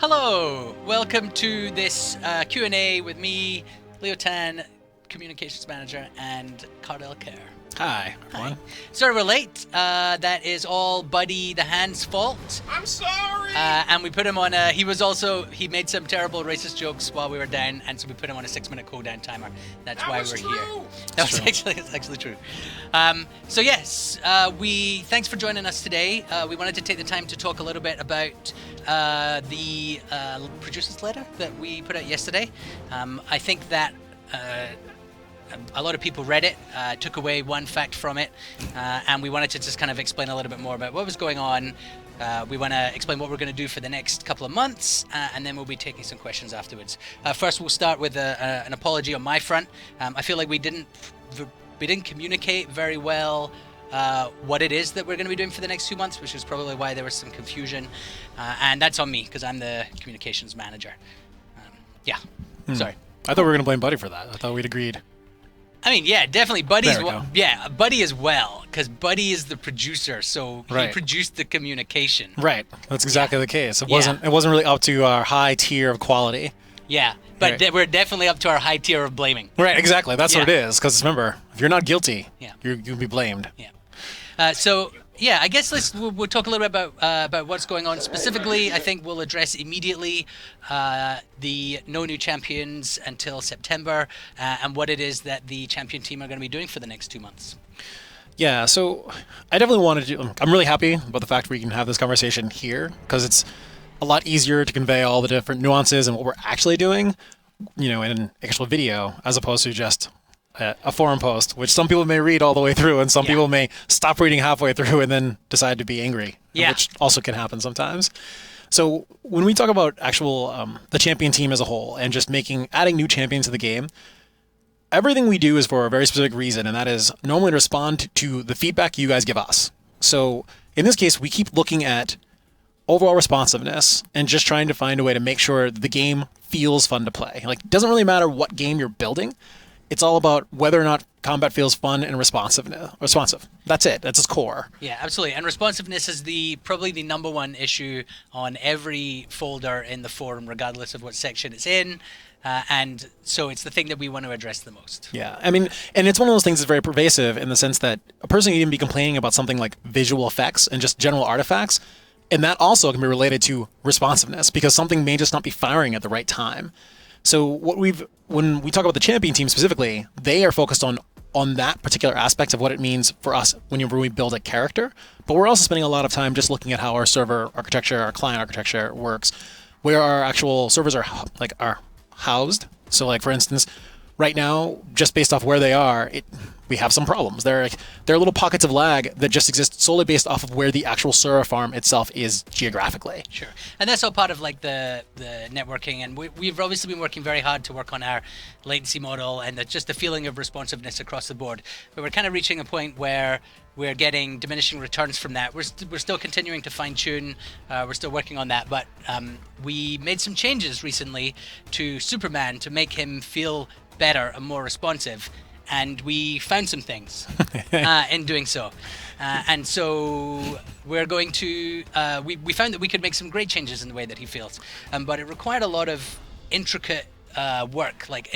Hello, welcome to this Q&A with me, Leo Tan, Communications Manager, and Cardell Kerr. Hi, everyone. Sorry we're late. That is all Buddy the Hand's fault. I'm sorry! And we put him on he made some terrible racist jokes while we were down, and so we put him on a 6-minute cooldown timer. That's why we're here. That's actually true. So yes, thanks for joining us today. We wanted to take the time to talk a little bit about the producer's letter that we put out yesterday. I think that a lot of people read it, took away one fact from it, and we wanted to just kind of explain a little bit more about what was going on. We want to explain what we're going to do for the next couple of months, and then we'll be taking some questions afterwards. First, we'll start with an apology on my front. I feel like we didn't communicate very well what it is that we're going to be doing for the next 2 months, which is probably why there was some confusion, and that's on me because I'm the communications manager. Sorry. I thought we were going to blame Buddy for that. I thought we'd agreed. I mean, yeah, definitely. Buddy as well, because Buddy is the producer, so he produced the communication. Right, that's exactly the case. It wasn't really up to our high tier of quality. Yeah, but we're definitely up to our high tier of blaming. Right, exactly. That's what it is. Because remember, if you're not guilty, you'll be blamed. Yeah. I guess we'll talk a little bit about what's going on specifically. I think we'll address immediately the no new champions until September and what it is that the champion team are going to be doing for the next 2 months. Yeah, so I definitely wanted to. I'm really happy about the fact we can have this conversation here because it's a lot easier to convey all the different nuances and what we're actually doing, in an actual video as opposed to just a forum post, which some people may read all the way through, and some people may stop reading halfway through and then decide to be angry, which also can happen sometimes. So when we talk about actual the champion team as a whole and just adding new champions to the game, everything we do is for a very specific reason, and that is normally to respond to the feedback you guys give us. So in this case, we keep looking at overall responsiveness and just trying to find a way to make sure the game feels fun to play. Like, it doesn't really matter what game you're building. It's all about whether or not combat feels fun and responsive. That's it. That's its core. Yeah, absolutely. And responsiveness is probably the number one issue on every folder in the forum, regardless of what section it's in. And so it's the thing that we want to address the most. Yeah, I mean, and it's one of those things that's very pervasive in the sense that a person can even be complaining about something like visual effects and just general artifacts. And that also can be related to responsiveness because something may just not be firing at the right time. So when we talk about the champion team specifically, they are focused on that particular aspect of what it means for us when we build a character. But we're also spending a lot of time just looking at how our server architecture, our client architecture works, where our actual servers are housed. So like, for instance, right now, just based off where they are, we have some problems. There are little pockets of lag that just exist solely based off of where the actual server farm itself is geographically. Sure. And that's all part of like the networking, and we've obviously been working very hard to work on our latency model and just the feeling of responsiveness across the board. But we're kind of reaching a point where we're getting diminishing returns from that. We're still continuing to fine tune. We're still working on that, but we made some changes recently to Superman to make him feel better and more responsive, and we found some things in doing so, and so we're going to we found that we could make some great changes in the way that he feels, but it required a lot of intricate work, like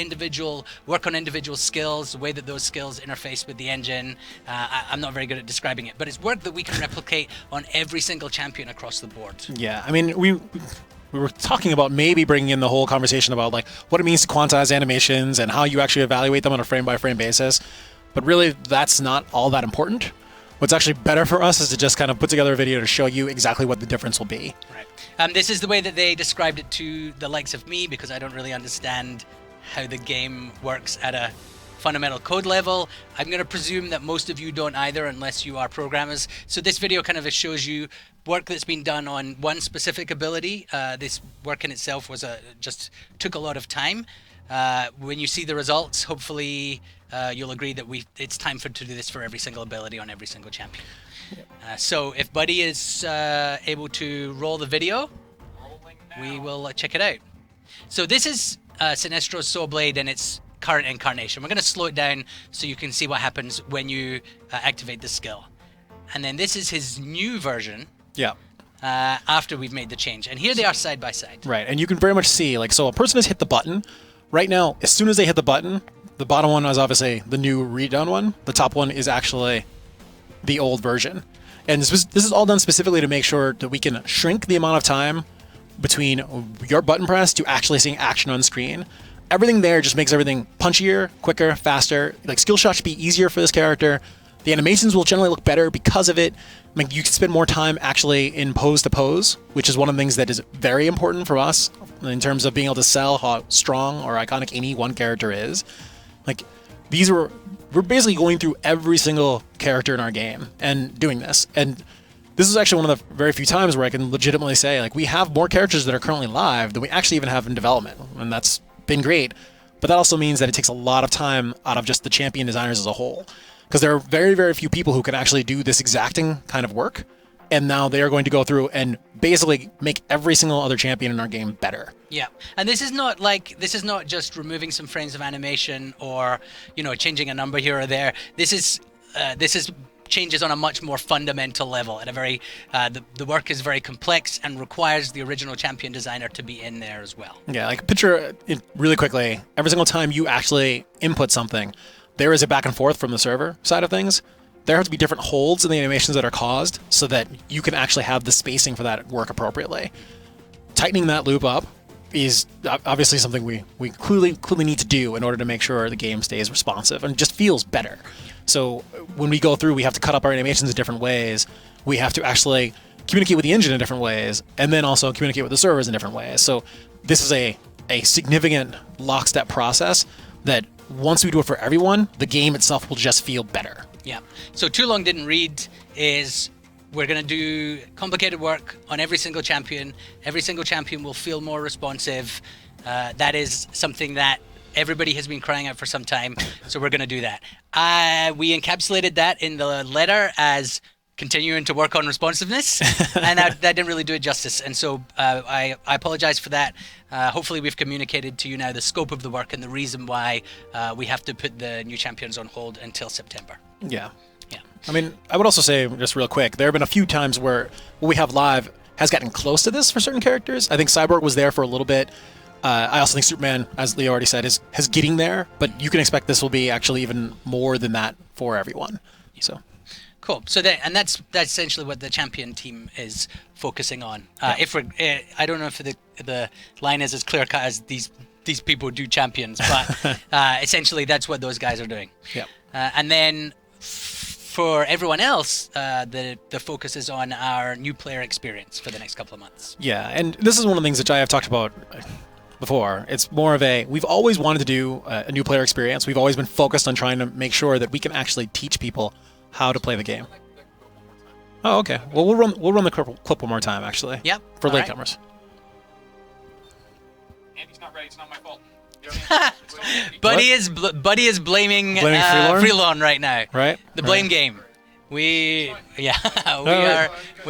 work on individual skills, the way that those skills interface with the engine. I'm not very good at describing it, but it's work that we can replicate on every single champion across the board. Yeah, I mean, we were talking about maybe bringing in the whole conversation about like what it means to quantize animations and how you actually evaluate them on a frame-by-frame basis. But really, that's not all that important. What's actually better for us is to just kind of put together a video to show you exactly what the difference will be. Right. This is the way that they described it to the likes of me, because I don't really understand how the game works at a fundamental code level. I'm going to presume that most of you don't either, unless you are programmers. So this video kind of shows you work that's been done on one specific ability. This work in itself just took a lot of time. When you see the results, hopefully you'll agree that it's time to do this for every single ability on every single champion. So if Buddy is able to roll the video, we will check it out. So this is Sinestro's Soul Blade and its current incarnation. We're going to slow it down so you can see what happens when you activate the skill. And then this is his new version. Yeah. after we've made the change. And here they are side by side. Right, and you can very much see, like, so a person has hit the button. Right now, as soon as they hit the button, the bottom one is obviously the new redone one. The top one is actually the old version. And this is all done specifically to make sure that we can shrink the amount of time between your button press to actually seeing action on screen. Everything there just makes everything punchier, quicker, faster. Like, skill shots should be easier for this character. The animations will generally look better because of it. I mean, you can spend more time actually in pose to pose, which is one of the things that is very important for us in terms of being able to sell how strong or iconic any one character is. Like, we're basically going through every single character in our game and doing this. And this is actually one of the very few times where I can legitimately say, like, we have more characters that are currently live than we actually even have in development. And that's been great. But that also means that it takes a lot of time out of just the champion designers as a whole. Because there are very, very few people who can actually do this exacting kind of work. And now they are going to go through and basically make every single other champion in our game better. Yeah, and this is not just removing some frames of animation or, changing a number here or there. This is changes on a much more fundamental level. At a very, the work is very complex and requires the original champion designer to be in there as well. Yeah, like picture it really quickly. Every single time you actually input something, there is a back and forth from the server side of things. There have to be different holds in the animations that are caused so that you can actually have the spacing for that work appropriately. Tightening that loop up is obviously something we clearly need to do in order to make sure the game stays responsive and just feels better. So when we go through, we have to cut up our animations in different ways. We have to actually communicate with the engine in different ways, and then also communicate with the servers in different ways. So this is a significant lockstep process that once we do it for everyone, the game itself will just feel better. Yeah. So Too Long Didn't Read is we're going to do complicated work on every single champion. Every single champion will feel more responsive. That is something that everybody has been crying out for some time. So we're going to do that. We encapsulated that in the letter as continuing to work on responsiveness, and that didn't really do it justice. And so I apologize for that. Hopefully we've communicated to you now the scope of the work and the reason why we have to put the new champions on hold until September. Yeah. I mean, I would also say, just real quick, there have been a few times where what we have live has gotten close to this for certain characters. I think Cyborg was there for a little bit. I also think Superman, as Leo already said, is getting there, but you can expect this will be actually even more than that for everyone. So. Cool. So that's essentially what the champion team is focusing on. If we're, I don't know if the line is as clear cut as these people do champions, but essentially that's what those guys are doing. Yeah. And then for everyone else, the focus is on our new player experience for the next couple of months. Yeah, and this is one of the things that I have talked about before. It's more of we've always wanted to do a new player experience. We've always been focused on trying to make sure that we can actually teach people how to play the game. Oh, okay. Well, we'll run the clip one more time, actually. Yep. For latecomers. Andy's not ready. It's not my fault. Buddy is blaming Freelon right now. Right. The blame game. We are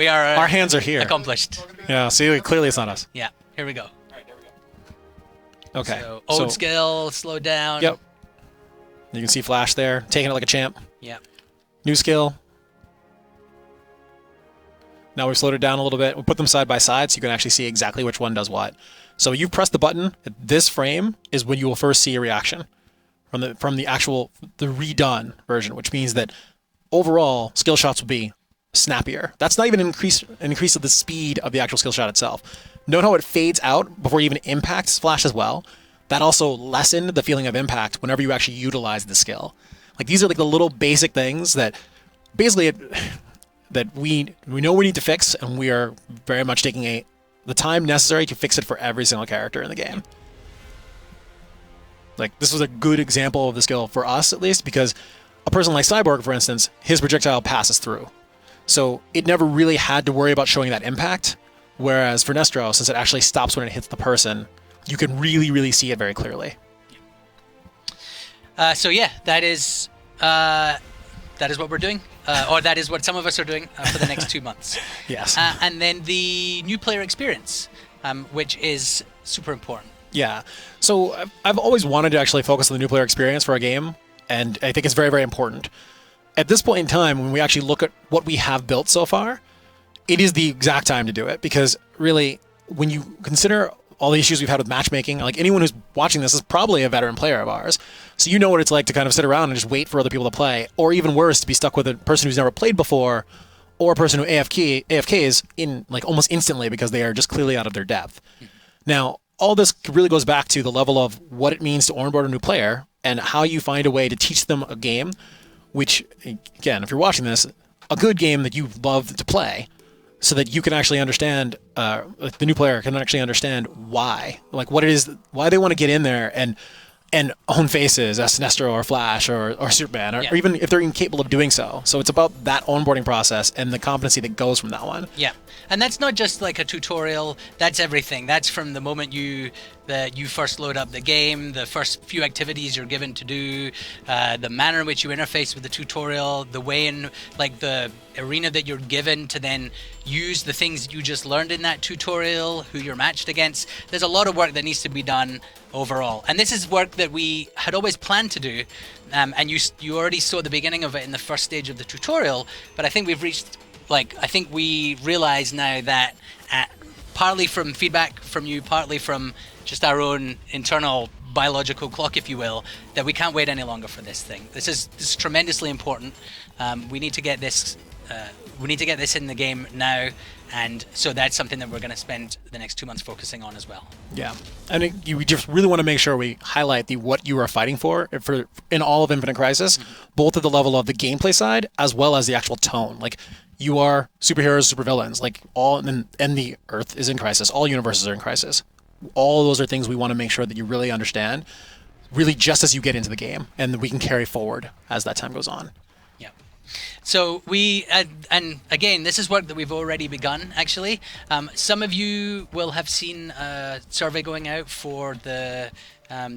our hands are here. Accomplished. Yeah. See, clearly it's not us. Yeah. Here we go. All right, there we go. Okay. So old skill, slow down. Yep. You can see Flash there, taking it like a champ. Yep. New skill. Now we've slowed it down a little bit. We put them side by side so you can actually see exactly which one does what. So you press the button at this frame is when you will first see a reaction from the redone version, which means that overall skill shots will be snappier. That's not even an increase of the speed of the actual skill shot itself. Note how it fades out before it even impacts Flash as well. That also lessened the feeling of impact whenever you actually utilize the skill. Like, these are like the little basic things that basically that we know we need to fix, and we are very much taking the time necessary to fix it for every single character in the game. Like, this was a good example of the skill for us, at least, because a person like Cyborg, for instance, his projectile passes through. So it never really had to worry about showing that impact, whereas for Nestro, since it actually stops when it hits the person, you can really, really see it very clearly. So yeah, that is what we're doing, or that is what some of us are doing for the next 2 months. Yes. And then the new player experience, which is super important. Yeah. So I've always wanted to actually focus on the new player experience for a game, and I think it's very, very important. At this point in time, when we actually look at what we have built so far, it is the exact time to do it, because really, when you consider all the issues we've had with matchmaking, like anyone who's watching this is probably a veteran player of ours. So you know what it's like to kind of sit around and just wait for other people to play, or even worse, to be stuck with a person who's never played before, or a person who AFKs in like almost instantly because they are just clearly out of their depth. Now, all this really goes back to the level of what it means to onboard a new player and how you find a way to teach them a game, which, again, if you're watching this, a good game that you love to play, so that you can actually understand, the new player can actually understand why, like what it is, why they want to get in there and own faces as Sinestro or Flash or Superman, or even if they're incapable of doing so. So it's about that onboarding process and the competency that goes from that one. Yeah, and that's not just like a tutorial. That's everything. That's from the moment you first load up the game, the first few activities you're given to do, the manner in which you interface with the tutorial, the way in like the arena that you're given to then use the things that you just learned in that tutorial, who you're matched against. There's a lot of work that needs to be done overall, and this is work that we had always planned to do, and you already saw the beginning of it in the first stage of the tutorial. But I think we've reached, like, I think we realize now that partly from feedback from you, partly from just our own internal biological clock, if you will, that we can't wait any longer for this thing. This is tremendously important. We need to get this. We need to get this in the game now, and so that's something that we're going to spend the next 2 months focusing on as well. Yeah, and we just really want to make sure we highlight what you are fighting for in all of Infinite Crisis, both at the level of the gameplay side as well as the actual tone. Like, you are superheroes, supervillains, like and the Earth is in crisis. All universes are in crisis. All of those are things we want to make sure that you really understand, really just as you get into the game, and that we can carry forward as that time goes on. So we, and again, this is work that we've already begun, actually. Some of you will have seen a survey going out for the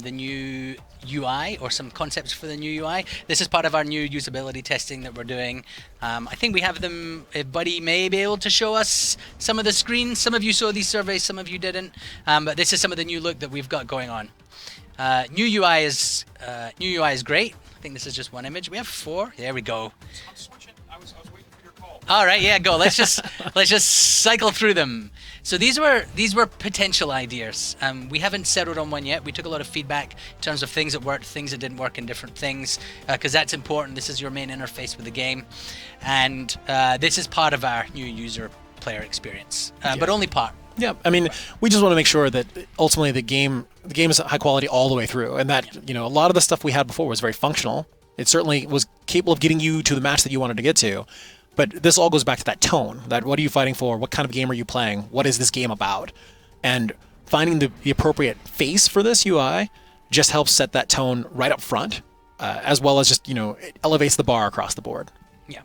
new UI, or some concepts for the new UI. This is part of our new usability testing that we're doing. I think we have them, if Buddy may be able to show us some of the screens. Some of you saw these surveys, some of you didn't. But this is some of the new look that we've got going on. New UI is great. I think this is just one image. We have 4. There we go. I'm switching. I was waiting for your call. All right, yeah, go. Let's just cycle through them. So these were potential ideas. We haven't settled on one yet. We took a lot of feedback in terms of things that worked, things that didn't work in different things, because that's important. This is your main interface with the game, and this is part of our new user player experience, but only part. Yeah, I mean, we just want to make sure that ultimately the game is high quality all the way through, and that a lot of the stuff we had before was very functional. It certainly was capable of getting you to the match that you wanted to get to, but this all goes back to that tone. That what are you fighting for? What kind of game are you playing? What is this game about? And finding the appropriate face for this UI just helps set that tone right up front, as well as just it elevates the bar across the board. Yeah.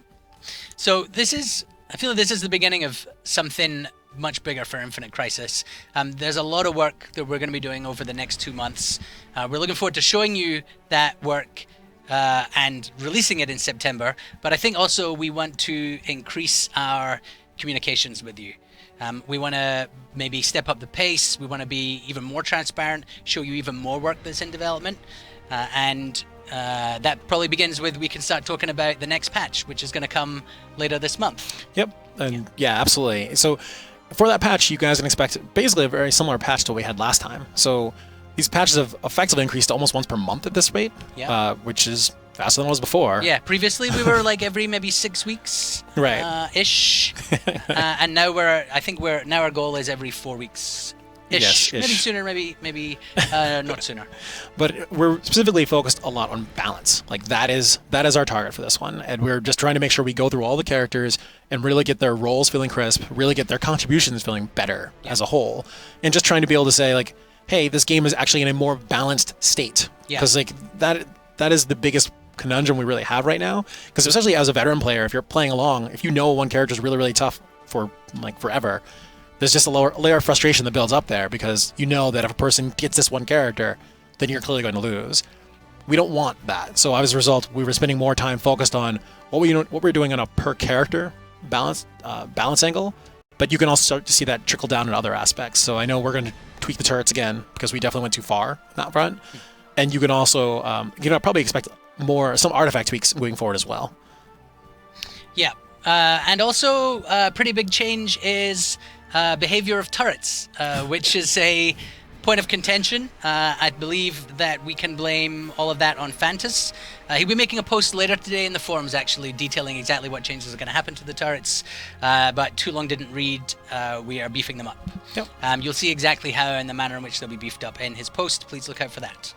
So I feel like this is the beginning of something much bigger for Infinite Crisis. There's a lot of work that we're going to be doing over the next 2 months. We're looking forward to showing you that work and releasing it in September, but I think also we want to increase our communications with you. We want to maybe step up the pace. We want to be even more transparent, show you even more work that's in development, and that probably begins with we can start talking about the next patch, which is going to come later this month. Yep, and yeah, absolutely. So for that patch, you guys can expect basically a very similar patch to what we had last time. So these patches have effectively increased to almost once per month at this rate, which is faster than it was before. Yeah, previously we were like every maybe 6 weeks, right? Ish, and now now our goal is every 4 weeks. Ish. Maybe sooner, maybe not sooner. But we're specifically focused a lot on balance. Like that is our target for this one, and we're just trying to make sure we go through all the characters and really get their roles feeling crisp, really get their contributions feeling better as a whole, and just trying to be able to say like, hey, this game is actually in a more balanced state. Because like that is the biggest conundrum we really have right now. Because especially as a veteran player, if you're playing along, if you know one character is really, really tough for like forever, there's just a layer of frustration that builds up there, because you know that if a person gets this one character, then you're clearly going to lose. We don't want that. So as a result, we were spending more time focused on what we're doing on a per character balance angle, but you can also start to see that trickle down in other aspects. So I know we're going to tweak the turrets again because we definitely went too far in that front, and you can also probably expect some artifact tweaks moving forward as well. Yeah. And also, a pretty big change is behavior of turrets, which is a point of contention. I believe that we can blame all of that on Fantas. He'll be making a post later today in the forums, actually, detailing exactly what changes are going to happen to the turrets. But too long didn't read. We are beefing them up. Yep. You'll see exactly how and the manner in which they'll be beefed up in his post. Please look out for that.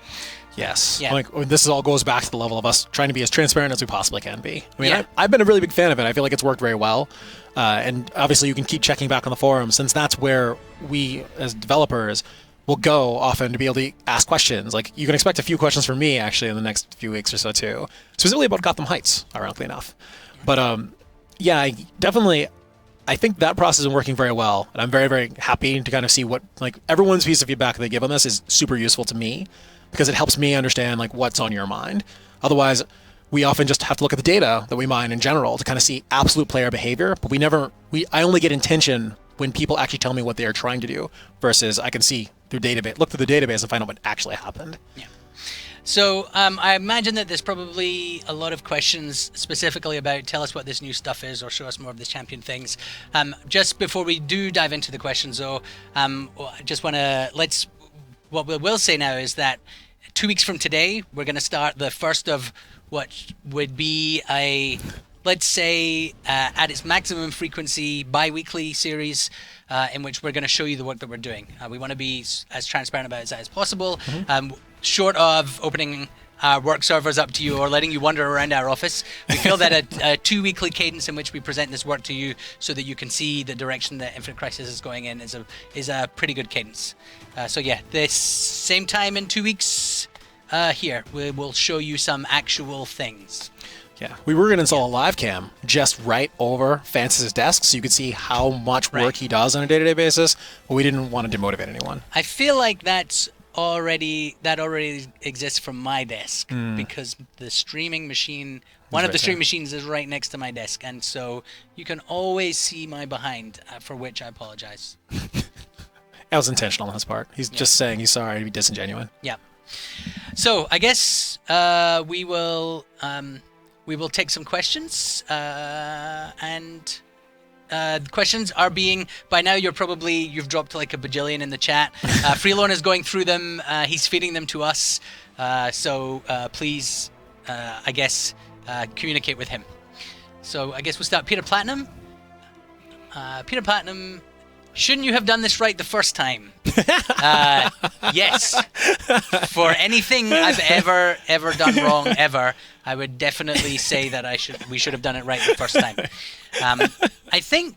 Yes. Yeah. Like, this all goes back to the level of us trying to be as transparent as we possibly can be. I mean, Yeah. I've been a really big fan of it. I feel like it's worked very well. And obviously, you can keep checking back on the forums, since that's where we, as developers, will go often to be able to ask questions. Like, you can expect a few questions from me, actually, in the next few weeks or so, too. Specifically about Gotham Heights, ironically enough. But, yeah, I think that process is working very well, and I'm very, very happy to kind of see what, like, everyone's piece of feedback they give on this is super useful to me, because it helps me understand, like, what's on your mind. Otherwise, we often just have to look at the data that we mine in general to kind of see absolute player behavior, but I only get intention when people actually tell me what they are trying to do, versus I can see look through the database and find out what actually happened. Yeah. So I imagine that there's probably a lot of questions specifically about tell us what this new stuff is or show us more of the champion things. Just before we do dive into the questions, though, just want to what we will say now is that 2 weeks from today, we're going to start the first of what would be a, let's say, at its maximum frequency, bi-weekly series in which we're going to show you the work that we're doing. We want to be as transparent about that as possible, short of opening our work servers up to you or letting you wander around our office. We feel that a 2-weekly cadence in which we present this work to you so that you can see the direction that Infinite Crisis is going in is a pretty good cadence. So yeah, this same time in 2 weeks here, we will show you some actual things. Yeah, we were going to install a live cam just right over Fantas's desk so you could see how much work he does on a day-to-day basis, but we didn't want to demotivate anyone. I feel like that already exists from my desk because the streaming machine, one of the streaming machines is right next to my desk, and so you can always see my behind, for which I apologize. That was intentional on his part. He's just saying he's sorry to be disingenuous. Yeah. So I guess we will take some questions, and the questions are being, by now you've dropped like a bajillion in the chat. Freelon is going through them. He's feeding them to us. So please, I guess, communicate with him. So I guess we'll start. Peter Platinum. Peter Platinum, shouldn't you have done this right the first time? Yes. For anything I've ever done wrong ever, I would definitely say that we should have done it right the first time. I think.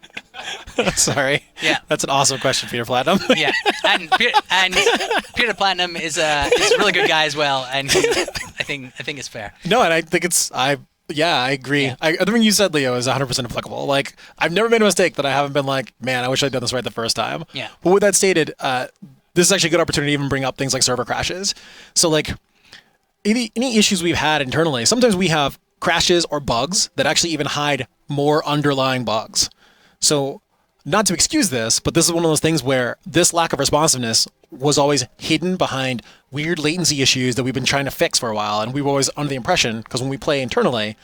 Sorry. Yeah. That's an awesome question, Peter Platinum. Yeah, and Peter Platinum is a really good guy as well, and I think it's fair. No, and I think I agree. Yeah. Everything you said, Leo, is 100% applicable. Like, I've never made a mistake that I haven't been like, man, I wish I'd done this right the first time. Yeah. But with that stated, this is actually a good opportunity to even bring up things like server crashes. So, like, any issues we've had internally, sometimes we have crashes or bugs that actually even hide more underlying bugs. So, not to excuse this, but this is one of those things where this lack of responsiveness was always hidden behind weird latency issues that we've been trying to fix for a while. And we were always under the impression, because when we play internally,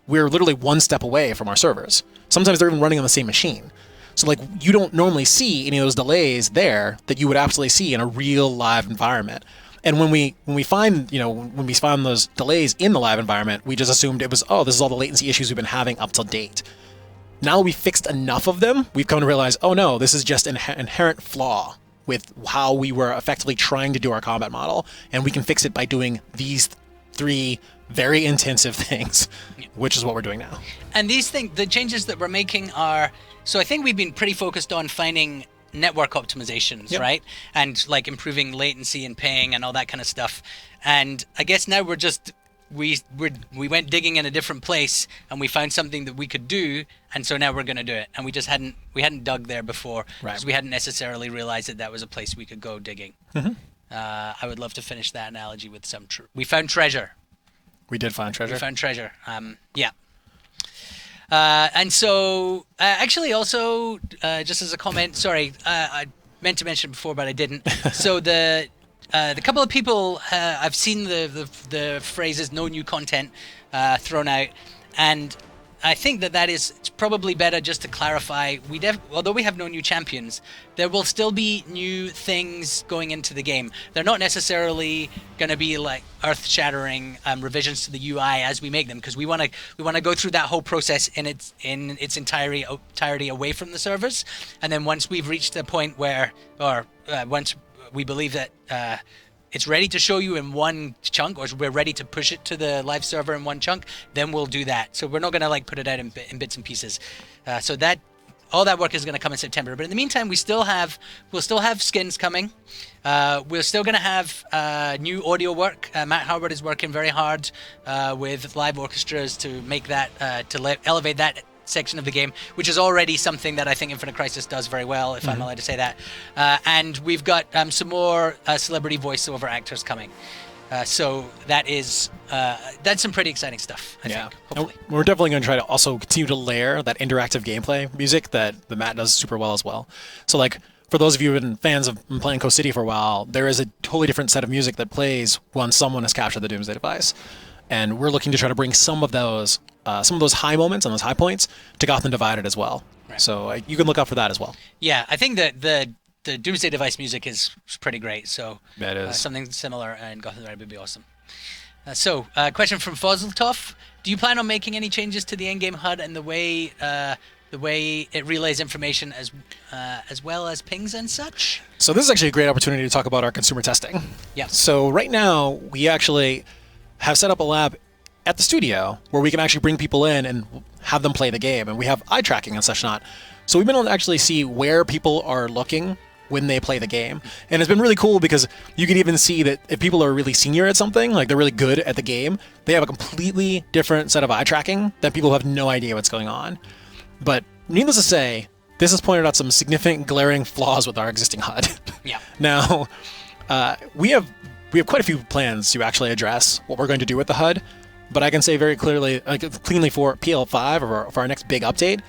we're literally one step away from our servers. Sometimes they're even running on the same machine. So like, you don't normally see any of those delays there that you would absolutely see in a real live environment. And when we find those delays in the live environment, we just assumed it was, this is all the latency issues we've been having up till date. Now we fixed enough of them, we've come to realize, oh no, this is just an inherent flaw with how we were effectively trying to do our combat model, and we can fix it by doing these 3 very intensive things, which is what we're doing now. And these things, the changes that we're making are, so I think we've been pretty focused on finding network optimizations, right? And like improving latency and ping and all that kind of stuff. And I guess now we're just, we went digging in a different place and we found something that we could do, and so now we're going to do it. And we hadn't dug there before because we hadn't necessarily realized that was a place we could go digging. I would love to finish that analogy with some we found treasure. We did find treasure. We found treasure. Yeah. And so actually also just as a comment, sorry, I meant to mention it before but I didn't. So the couple of people, I've seen the phrases "no new content" thrown out, and I think that is it's probably better just to clarify. Although we have no new champions, there will still be new things going into the game. They're not necessarily going to be like earth-shattering revisions to the UI as we make them, because we want to go through that whole process in its entirety away from the servers, and then once we've reached the point where, once we believe that it's ready to show you in one chunk, or we're ready to push it to the live server in one chunk, then we'll do that. So we're not going to like put it out in bits and pieces. So that all that work is going to come in September. But in the meantime, we'll still have skins coming. We're still going to have new audio work. Matt Howard is working very hard with live orchestras to make that elevate that section of the game, which is already something that I think Infinite Crisis does very well, if I'm allowed to say that. And we've got some more celebrity voiceover actors coming. So that's some pretty exciting stuff, I think, hopefully. And we're definitely going to try to also continue to layer that interactive gameplay music that the Matt does super well as well. So like, for those of you who have been fans of playing Coast City for a while, there is a totally different set of music that plays when someone has captured the Doomsday device. And we're looking to try to bring some of those high moments and those high points to Gotham Divided as well. Right. So you can look out for that as well. Yeah, I think that the Doomsday Device music is pretty great. So that is something similar in Gotham Divided would be awesome. Question from Fozzeltoff: do you plan on making any changes to the in-game HUD and the way it relays information as well as pings and such? So this is actually a great opportunity to talk about our consumer testing. Yeah. So right now we actually have set up a lab at the studio where we can actually bring people in and have them play the game, and we have eye tracking and such not. So we've been able to actually see where people are looking when they play the game, and it's been really cool because you can even see that if people are really senior at something, like they're really good at the game, they have a completely different set of eye tracking than people who have no idea what's going on. But needless to say, this has pointed out some significant glaring flaws with our existing HUD. Yeah. Now, we have quite a few plans to actually address what we're going to do with the HUD, but I can say very clearly, cleanly for PL5 or for our next big update,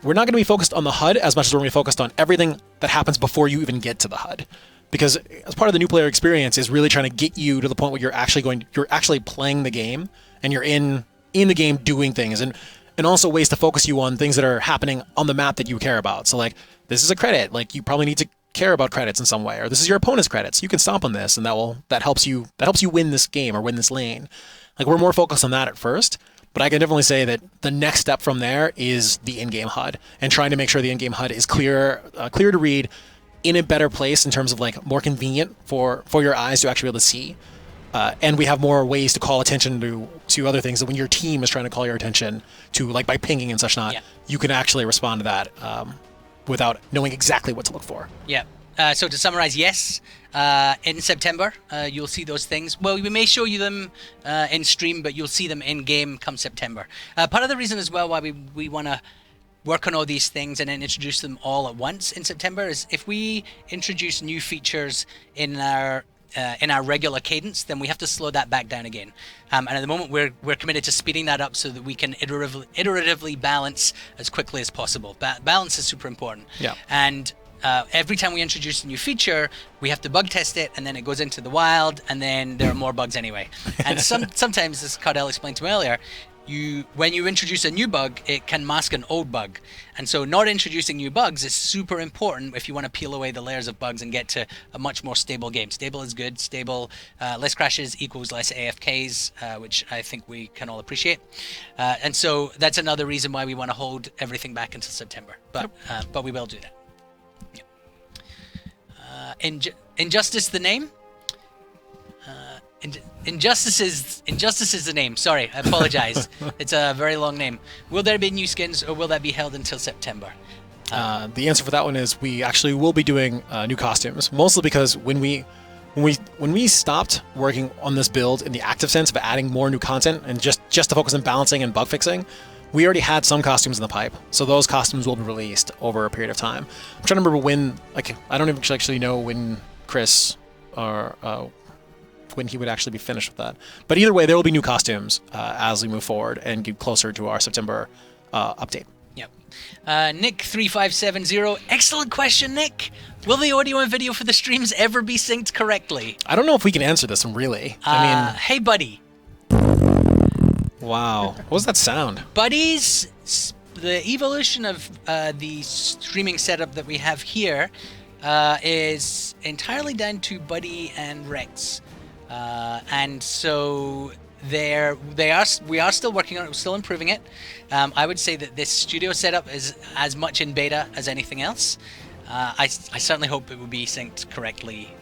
we're not going to be focused on the HUD as much as we're going to be focused on everything that happens before you even get to the HUD. Because as part of the new player experience is really trying to get you to the point where you're actually playing the game and you're in the game doing things, and also ways to focus you on things that are happening on the map that you care about. So like, this is a credit, like you probably need to care about credits in some way, or this is your opponent's credits. You can stomp on this, and that helps you win this game or win this lane. Like, we're more focused on that at first, but I can definitely say that the next step from there is the in-game HUD and trying to make sure the in-game HUD is clear to read, in a better place in terms of like more convenient for your eyes to actually be able to see. And we have more ways to call attention to other things that when your team is trying to call your attention to, like by pinging and such not, you can actually respond to that without knowing exactly what to look for. Yeah. So to summarize, yes, in September, you'll see those things. Well, we may show you them in stream, but you'll see them in game come September. Part of the reason as well why we want to work on all these things and then introduce them all at once in September is if we introduce new features in our regular cadence, then we have to slow that back down again. And at the moment, we're committed to speeding that up so that we can iteratively balance as quickly as possible. Balance is super important. Yeah. And every time we introduce a new feature, we have to bug test it, and then it goes into the wild, and then there are more bugs anyway. And sometimes, as Cardell explained to me earlier, when you introduce a new bug, it can mask an old bug. And so not introducing new bugs is super important if you want to peel away the layers of bugs and get to a much more stable game. Stable is good. Stable, less crashes equals less AFKs, which I think we can all appreciate. And so that's another reason why we want to hold everything back until September. But we will do that. Injustice the name? Injustice is the name. Sorry, I apologize. It's a very long name. Will there be new skins, or will that be held until September? The answer for that one is we actually will be doing new costumes, mostly because when we stopped working on this build in the active sense of adding more new content and just to focus on balancing and bug fixing, we already had some costumes in the pipe, so those costumes will be released over a period of time. I'm trying to remember when, like, I don't even actually know when Chris or when he would actually be finished with that. But either way, there will be new costumes as we move forward and get closer to our September update. Yep. Nick3570, excellent question, Nick. Will the audio and video for the streams ever be synced correctly? I don't know if we can answer this one, really. Hey, buddy. Wow. What was that sound? Buddies, the evolution of the streaming setup that we have here is entirely down to Buddy and Rex, and so we are still working on it, we're still improving it. I would say that this studio setup is as much in beta as anything else. I certainly hope it will be synced correctly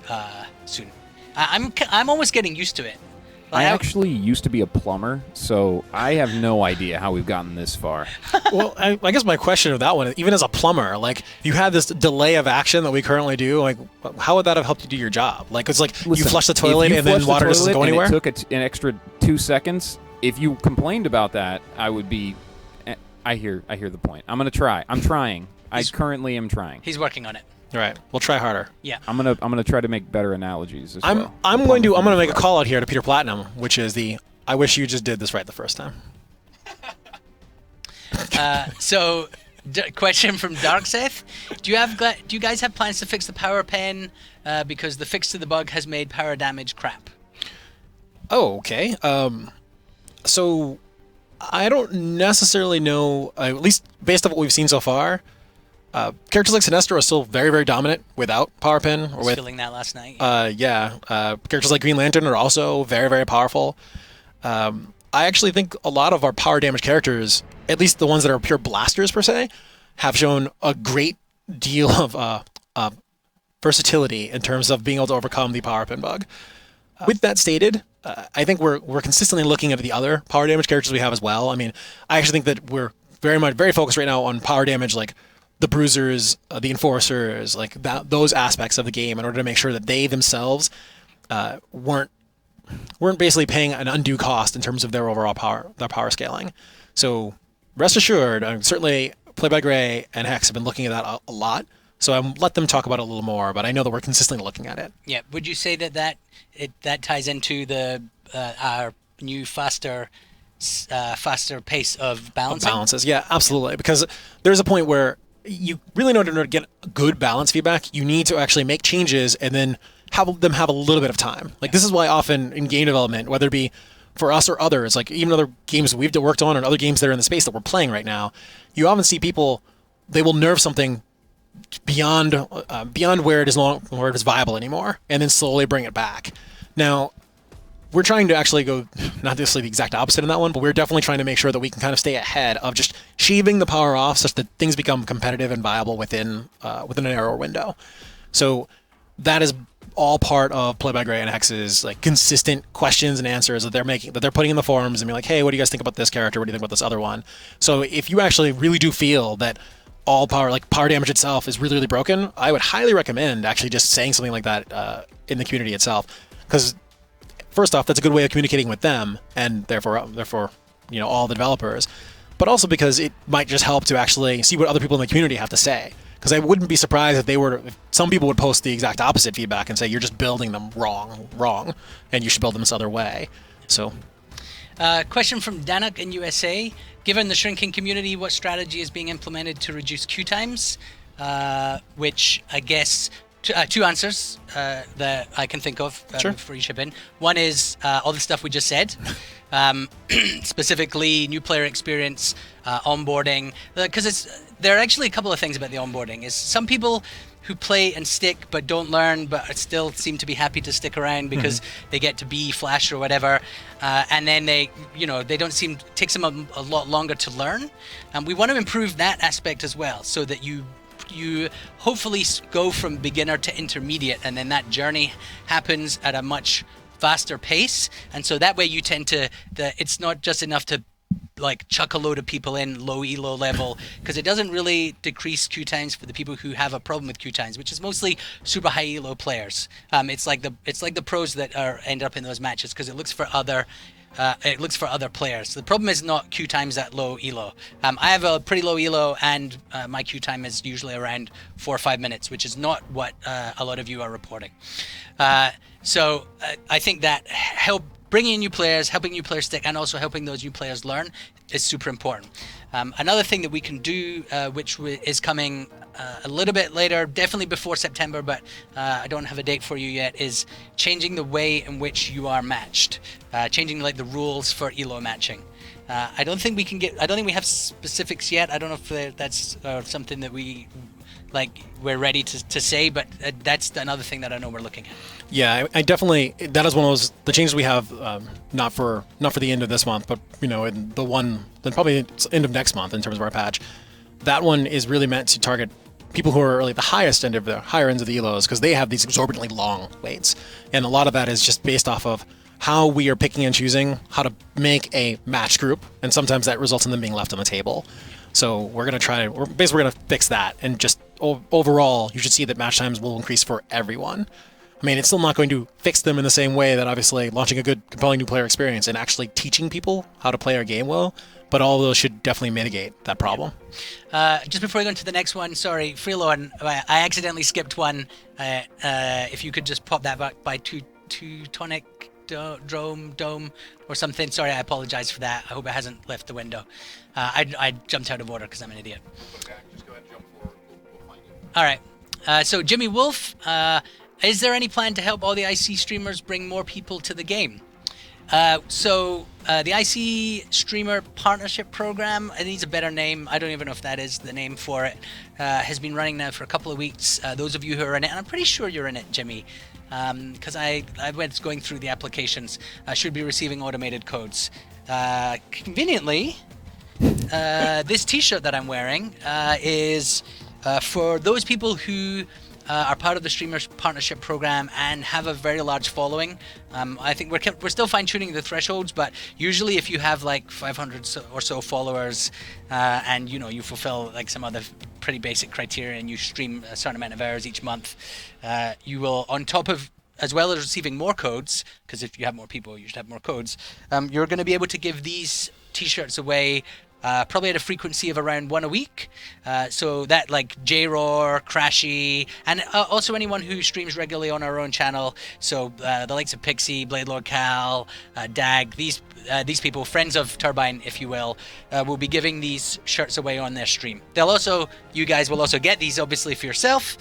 soon. I'm almost getting used to it. I actually used to be a plumber, so I have no idea how we've gotten this far. Well, I guess my question of that one, even as a plumber, like, you had this delay of action that we currently do, like, how would that have helped you do your job? Like, it's like you flush the toilet and then water doesn't go anywhere? It took an extra 2 seconds. If you complained about that, I would be... I hear the point. I'm going to try. I'm trying. I currently am trying. He's working on it. All right, we'll try harder. Yeah, I'm gonna try to make better analogies. I'm going to make a call out here to Peter Platinum, which is I wish you just did this right the first time. So, question from Darkseth: Do you guys have plans to fix the power pen? Because the fix to the bug has made power damage crap. Oh, okay. So I don't necessarily know, at least based on what we've seen so far. Characters like Sinestro are still very, very dominant without Power Pin. I was feeling that last night. Characters like Green Lantern are also very, very powerful. I actually think a lot of our power damage characters, at least the ones that are pure blasters per se, have shown a great deal of versatility in terms of being able to overcome the Power Pin bug. With that stated, I think we're consistently looking at the other power damage characters we have as well. I mean, I actually think that we're very focused right now on power damage, like the bruisers, the enforcers, like those aspects of the game, in order to make sure that they themselves weren't basically paying an undue cost in terms of their overall power scaling. So rest assured, certainly Play by Gray and Hex have been looking at that a lot. So I'm let them talk about it a little more, but I know that we're consistently looking at it. Yeah. Would you say that ties into the our new faster pace of balancing? Balances, yeah, absolutely. Because there's a point where you really know, in order to get good balance feedback, you need to actually make changes and then have them have a little bit of time. Like, this is why often in game development, whether it be for us or others, like even other games we've worked on and other games that are in the space that we're playing right now, you often see people, they will nerf something beyond where it is viable anymore, and then slowly bring it back. Now, we're trying to actually go, not necessarily the exact opposite in that one, but we're definitely trying to make sure that we can kind of stay ahead of just shaving the power off such that things become competitive and viable within a narrower window. So that is all part of Play by Gray and Hex's like consistent questions and answers that they're putting in the forums and be like, hey, what do you guys think about this character? What do you think about this other one? So if you actually really do feel that all power damage itself is really, really broken, I would highly recommend actually just saying something like that in the community itself, because first off, that's a good way of communicating with them and therefore, all the developers, but also because it might just help to actually see what other people in the community have to say. Because I wouldn't be surprised if some people would post the exact opposite feedback and say you're just building them wrong, and you should build them this other way. So, question from Danak in USA: Given the shrinking community, what strategy is being implemented to reduce queue times? Which I guess. Two answers that I can think of for each in. One is all the stuff we just said, specifically new player experience, onboarding. Because there are actually a couple of things about the onboarding. Is some people who play and stick but don't learn, but still seem to be happy to stick around because they get to be Flash or whatever, and then they takes them a lot longer to learn. And we want to improve that aspect as well, so that you hopefully go from beginner to intermediate, and then that journey happens at a much faster pace. And so that way you tend to, it's not just enough to like chuck a load of people in low elo level, because it doesn't really decrease queue times for the people who have a problem with queue times, which is mostly super high elo players. It's like the pros that end up in those matches, because it looks for other players. So the problem is not queue times at low elo. I have a pretty low elo, and my queue time is usually around 4 or 5 minutes, which is not what a lot of you are reporting. So I think that bringing in new players, helping new players stick, and also helping those new players learn is super important. Another thing that we can do, which is coming a little bit later, definitely before September, but I don't have a date for you yet, is changing the way in which you are matched, changing like the rules for ELO matching. I don't think we have specifics yet. I don't know if that's something that we're ready to say, but that's another thing that I know we're looking at. Yeah, I definitely, that is one of the changes we have, not for the end of this month, but in then probably end of next month in terms of our patch. That one is really meant to target people who are like the higher ends of the elos, because they have these exorbitantly long waits, and a lot of that is just based off of how we are picking and choosing how to make a match group, and sometimes that results in them being left on the table. So we're going to fix that, and just overall, you should see that match times will increase for everyone. I mean, it's still not going to fix them in the same way that obviously launching a good, compelling new player experience and actually teaching people how to play our game will, but all of those should definitely mitigate that problem. Just before we go into the next one, sorry, Freelon, I accidentally skipped one. If you could just pop that back by Teutonic Dome or something. Sorry, I apologize for that. I hope it hasn't left the window. I jumped out of order because I'm an idiot. Okay, just go ahead and jump forward. We'll find it. All right. So Jimmy Wolf, is there any plan to help all the IC streamers bring more people to the game? So the IC Streamer Partnership Program, it needs a better name. I don't even know if that is the name for it. Has been running now for a couple of weeks. Those of you who are in it, and I'm pretty sure you're in it, Jimmy, because I went going through the applications, should be receiving automated codes. Conveniently, this T-shirt that I'm wearing is for those people who are part of the Streamers Partnership Program and have a very large following. I think we're still fine-tuning the thresholds, but usually if you have like 500 or so followers and you fulfill like some other pretty basic criteria and you stream a certain amount of hours each month, you will, on top of, as well as receiving more codes, because if you have more people, you should have more codes, you're going to be able to give these T-shirts away probably at a frequency of around one a week. So that like J-Roar, Crashy, and also anyone who streams regularly on our own channel. So the likes of Pixie, Blade Lord Cal, Dag, these people, friends of Turbine, if you will be giving these shirts away on their stream. You guys will also get these obviously for yourself,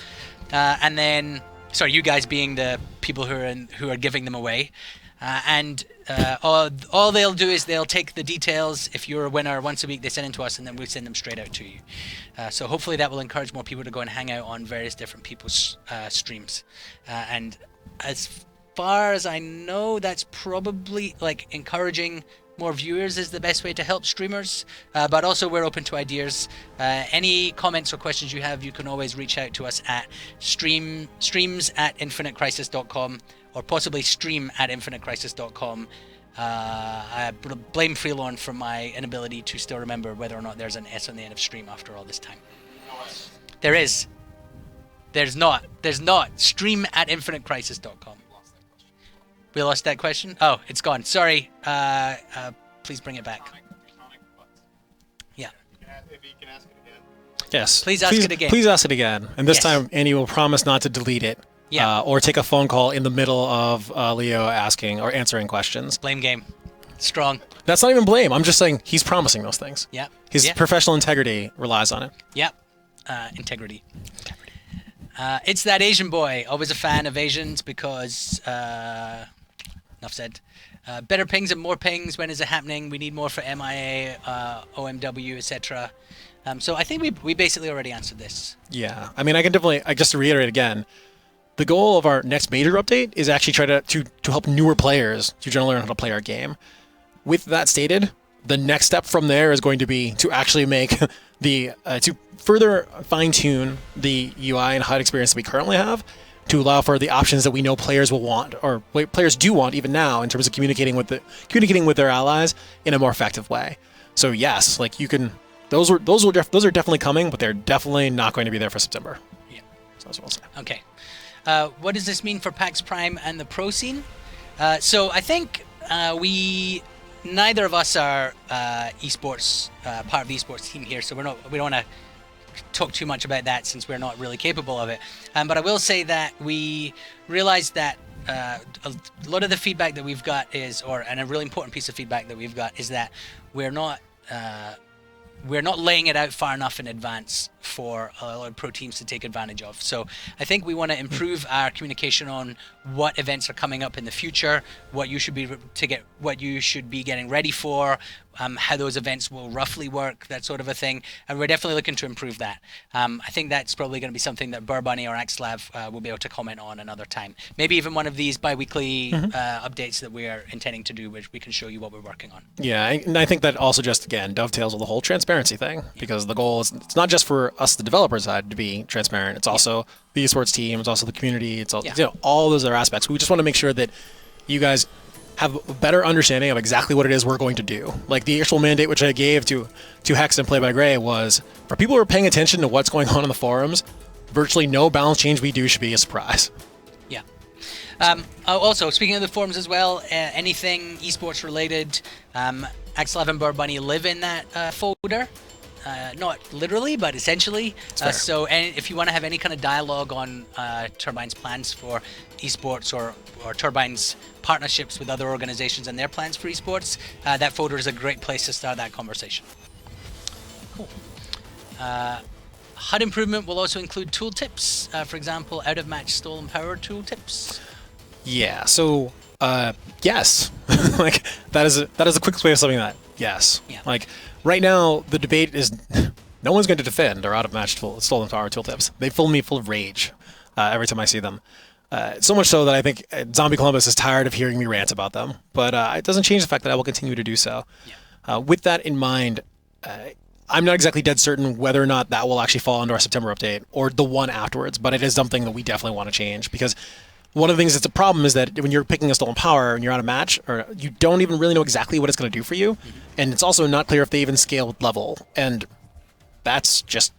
and then, sorry, you guys being the people who are giving them away. All they'll do is they'll take the details. If you're a winner, once a week they send them to us, and then we send them straight out to you. So hopefully that will encourage more people to go and hang out on various different people's streams. And as far as I know, that's probably like encouraging more viewers is the best way to help streamers. But also we're open to ideas. Any comments or questions you have, you can always reach out to us at streams@infinitecrisis.com. or possibly stream@infinitecrisis.com. I blame Freelon for my inability to still remember whether or not there's an S on the end of stream after all this time. There is. There's not. Stream@infinitecrisis.com. We lost that question? Oh, it's gone. Sorry. Please bring it back. Yeah. Maybe you can ask it again. Yes. Please ask it again. Please ask it again. And this Yes. time, Annie will promise not to delete it. Yeah. Or take a phone call in the middle of Leo asking or answering questions. Blame game. Strong. That's not even blame. I'm just saying he's promising those things. Yeah. His Yeah. professional integrity relies on it. Yep. Integrity. It's that Asian boy. Always a fan of Asians because, enough said. Better pings and more pings. When is it happening? We need more for MIA, OMW, etc. So I think we basically already answered this. Yeah. I mean, I can definitely, just to reiterate again, the goal of our next major update is actually try to help newer players to generally learn how to play our game. With that stated, the next step from there is going to be to actually make to further fine-tune the UI and HUD experience that we currently have to allow for the options that we know players will want, or players do want even now, in terms of communicating with their allies in a more effective way. So yes, like you can, those are definitely coming, but they're definitely not going to be there for September. Yeah. So that's what I'll say. Okay. What does this mean for PAX Prime and the pro scene? So I think neither of us are esports part of the esports team here, so we don't want to talk too much about that since we're not really capable of it. But I will say that we realize that a lot of the feedback that we've got and a really important piece of feedback that we've got is that we're not we're not laying it out far enough in advance for a lot of pro teams to take advantage of. So I think we want to improve our communication on what events are coming up in the future, what you should be getting ready for, how those events will roughly work, that sort of a thing. And we're definitely looking to improve that. I think that's probably going to be something that Burbunny or Axelav will be able to comment on another time. Maybe even one of these bi-weekly updates that we are intending to do, which we can show you what we're working on. Yeah, and I think that also just, again, dovetails with the whole transparency thing, because the goal is, it's not just for us, the developer side, to be transparent. It's also the esports team, it's also the community, it's all, all those other aspects. We just want to make sure that you guys have a better understanding of exactly what it is we're going to do. Like the actual mandate which I gave to Hex and Play by Gray was, for people who are paying attention to what's going on in the forums, virtually no balance change we do should be a surprise. Yeah. Also, speaking of the forums as well, anything esports related, Axelav and Burbunny live in that folder. Not literally, but essentially. So if you want to have any kind of dialogue on Turbine's plans for esports or Turbine's partnerships with other organizations and their plans for esports, that folder is a great place to start that conversation. Cool. HUD improvement will also include tooltips. For example, out-of-match stolen power tooltips. Yeah, so yes. Like that is the quickest way of summing that. Yes. Yeah. Like right now the debate is no one's going to defend our out-of-match stolen power tooltips. They fill me full of rage every time I see them. So much so that I think Zombie Columbus is tired of hearing me rant about them. But it doesn't change the fact that I will continue to do so. Yeah. With that in mind, I'm not exactly dead certain whether or not that will actually fall into our September update or the one afterwards, but it is something that we definitely want to change, because one of the things that's a problem is that when you're picking a stolen power and you're on a match, or you don't even really know exactly what it's going to do for you, and it's also not clear if they even scale with level, and that's just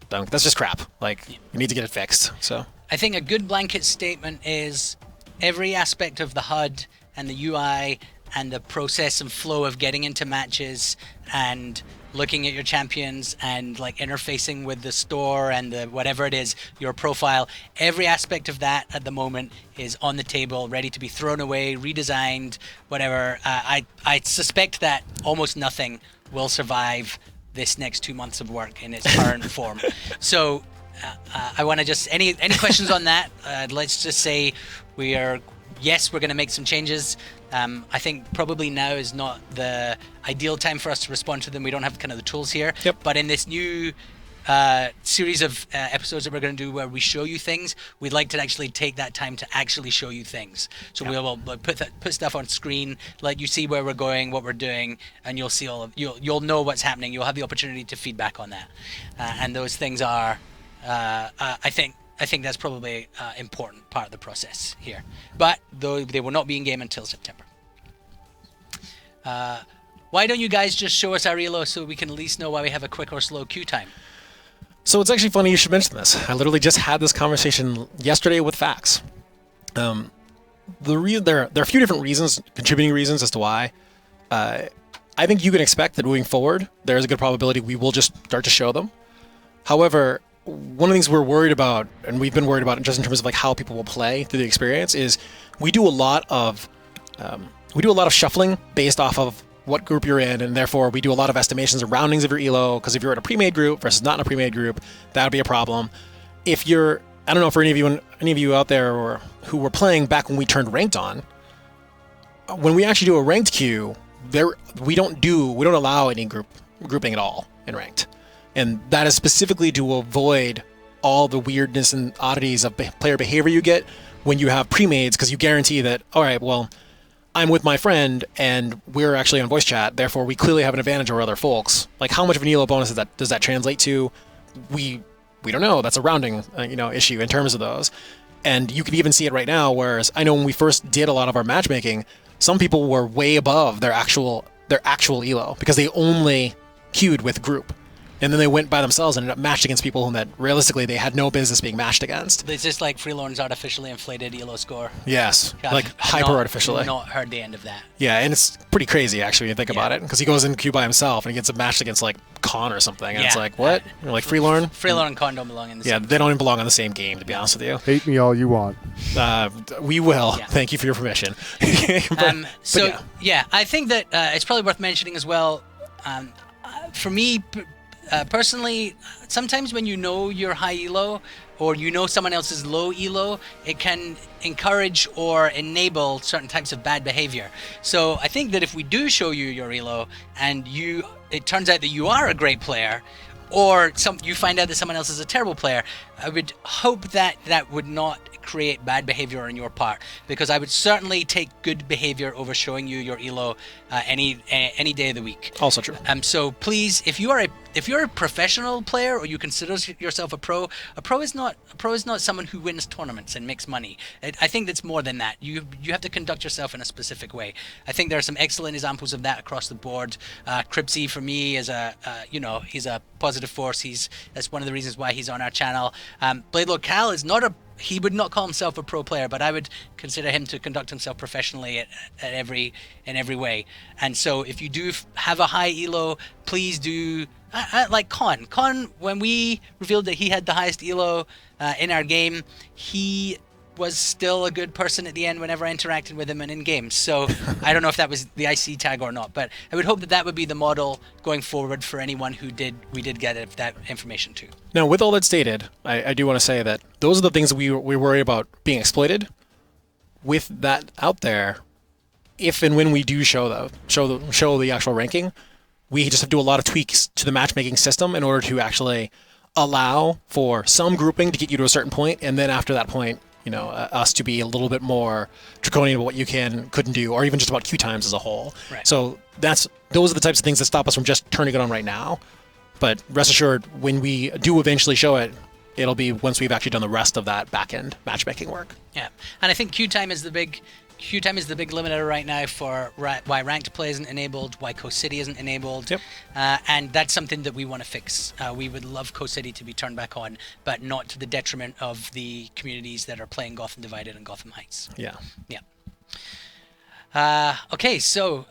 crap. Like, you need to get it fixed. So I think a good blanket statement is every aspect of the HUD and the UI and the process and flow of getting into matches and looking at your champions and like interfacing with the store and the whatever it is, your profile, every aspect of that at the moment is on the table, ready to be thrown away, redesigned, whatever. I suspect that almost nothing will survive this next 2 months of work in its current form. So I want to just, any questions on that? Let's just say we're going to make some changes. I think probably now is not the ideal time for us to respond to them. We don't have kind of the tools here. Yep. But in this new series of episodes that we're going to do where we show you things, we'd like to actually take that time to actually show you things. So we will put stuff on screen, let you see where we're going, what we're doing, and you'll see you'll know what's happening. You'll have the opportunity to feedback on that. And those things are, I think that's probably an important part of the process here. But though they will not be in game until September. Why don't you guys just show us our ELO so we can at least know why we have a quick or slow queue time? So it's actually funny you should mention this. I literally just had this conversation yesterday with Fax. There are a few different reasons, contributing reasons as to why. I think you can expect that moving forward, there is a good probability we will just start to show them. However, one of the things we're worried about, and we've been worried about just in terms of like how people will play through the experience, is we do a lot of shuffling based off of what group you're in, and therefore we do a lot of estimations and roundings of your ELO, because if you're in a pre-made group versus not in a pre-made group, that would be a problem. If you're, I don't know for any of you out there or who were playing back when we turned ranked on, when we actually do a ranked queue, we don't allow any grouping at all in ranked. And that is specifically to avoid all the weirdness and oddities of player behavior you get when you have pre-mades, because you guarantee that, all right, well, I'm with my friend and we're actually on voice chat, therefore we clearly have an advantage over other folks. Like, how much of an ELO bonus does that translate to? We don't know. That's a rounding issue in terms of those. And you can even see it right now, whereas I know when we first did a lot of our matchmaking, some people were way above their actual ELO because they only queued with group. And then they went by themselves and ended up matched against people whom that realistically they had no business being matched against. It's just like Freelorn's artificially inflated ELO score. Yes, God, like hyper artificially. I've not heard the end of that. Yeah, and it's pretty crazy actually when you think about it, because he goes in queue by himself and he gets matched against like Con or something, and it's like, what? Like Freelorn? Freelorn and Con don't belong in the same they don't even belong on the same game, to be honest with you. Hate me all you want. We will. Yeah. Thank you for your permission. I think that it's probably worth mentioning as well. For me, personally, sometimes when you know you're high elo or you know someone else is low elo, it can encourage or enable certain types of bad behavior. So I think that if we do show you your elo and it turns out that you are a great player, or you find out that someone else is a terrible player, I would hope that that would not create bad behavior on your part, because I would certainly take good behavior over showing you your elo any day of the week. Also true. So please, if you're a professional player or you consider yourself a pro is not someone who wins tournaments and makes money. I think that's more than that. You have to conduct yourself in a specific way. I think there are some excellent examples of that across the board. Cripsy for me is he's a positive force. That's one of the reasons why he's on our channel. Blade Lord Cal is not he would not call himself a pro player, but I would consider him to conduct himself professionally in every way. And so if you do have a high elo, please do, like Con, when we revealed that he had the highest elo in our game, he was still a good person at the end whenever I interacted with him and in games. So I don't know if that was the IC tag or not, but I would hope that would be the model going forward for anyone who we did get that information to. Now, with all that stated, I do want to say that those are the things that we worry about being exploited. With that out there, if and when we do show the actual ranking, we just have to do a lot of tweaks to the matchmaking system in order to actually allow for some grouping to get you to a certain point, and then after that point, us to be a little bit more draconian about what you couldn't do, or even just about queue times as a whole. Right. So those are the types of things that stop us from just turning it on right now. But rest assured, when we do eventually show it, it'll be once we've actually done the rest of that back-end matchmaking work. Yeah, and I think queue time is the big limiter right now for why ranked play isn't enabled, why Coast City isn't enabled. Yep. And that's something that we want to fix. We would love Coast City to be turned back on, but not to the detriment of the communities that are playing Gotham Divided and Gotham Heights. Yeah. Yeah. Okay, so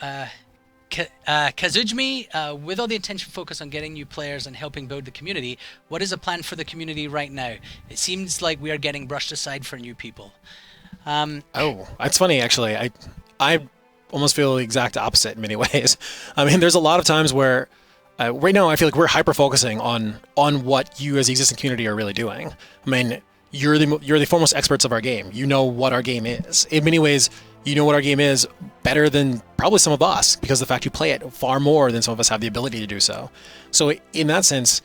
Kazujmi, with all the attention focused on getting new players and helping build the community, what is the plan for the community right now? It seems like we are getting brushed aside for new people. That's funny, actually. I almost feel the exact opposite in many ways. I mean, there's a lot of times where right now I feel like we're hyper-focusing on what you as the existing community are really doing. I mean, you're the foremost experts of our game. You know what our game is. In many ways, you know what our game is better than probably some of us, because of the fact you play it far more than some of us have the ability to do so. So in that sense,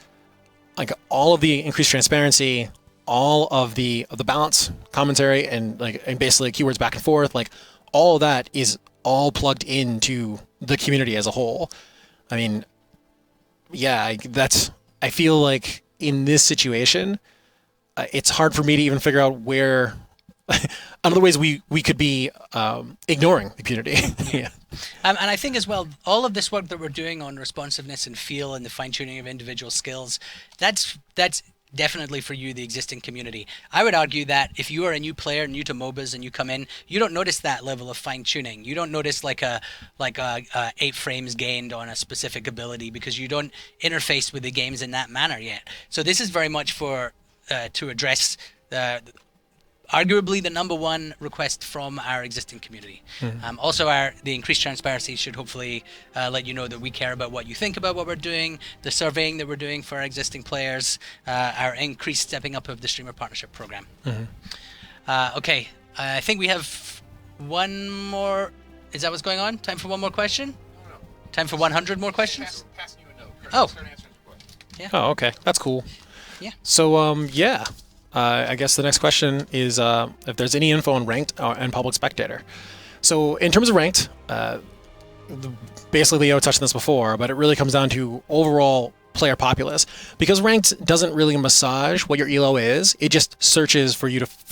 like all of the increased transparency, all of the balance commentary and basically keywords back and forth, like all of that is all plugged into the community as a whole. I mean, yeah, I feel like in this situation, it's hard for me to even figure out where other ways we could be ignoring the community. Yeah. And I think as well, all of this work that we're doing on responsiveness and feel and the fine-tuning of individual skills, that's definitely for you, the existing community. I would argue that if you are a new player, new to MOBAs, and you come in, you don't notice that level of fine-tuning. You don't notice like a 8 frames gained on a specific ability, because you don't interface with the games in that manner yet. So this is very much for to address arguably the number one request from our existing community. Mm-hmm. Also, the increased transparency should hopefully let you know that we care about what you think about what we're doing, the surveying that we're doing for our existing players, our increased stepping up of the streamer partnership program. Mm-hmm. Okay, I think we have one more. Is that what's going on? Time for one more question? No. Time for 100 more questions? Passing you a note. Kerr. Oh. Start answering some questions. Yeah. Oh, okay. That's cool. Yeah. So, yeah. I guess the next question is if there's any info on ranked and public spectator. So in terms of ranked, basically Leo touched on this before, but it really comes down to overall player populace. Because ranked doesn't really massage what your elo is, it just searches for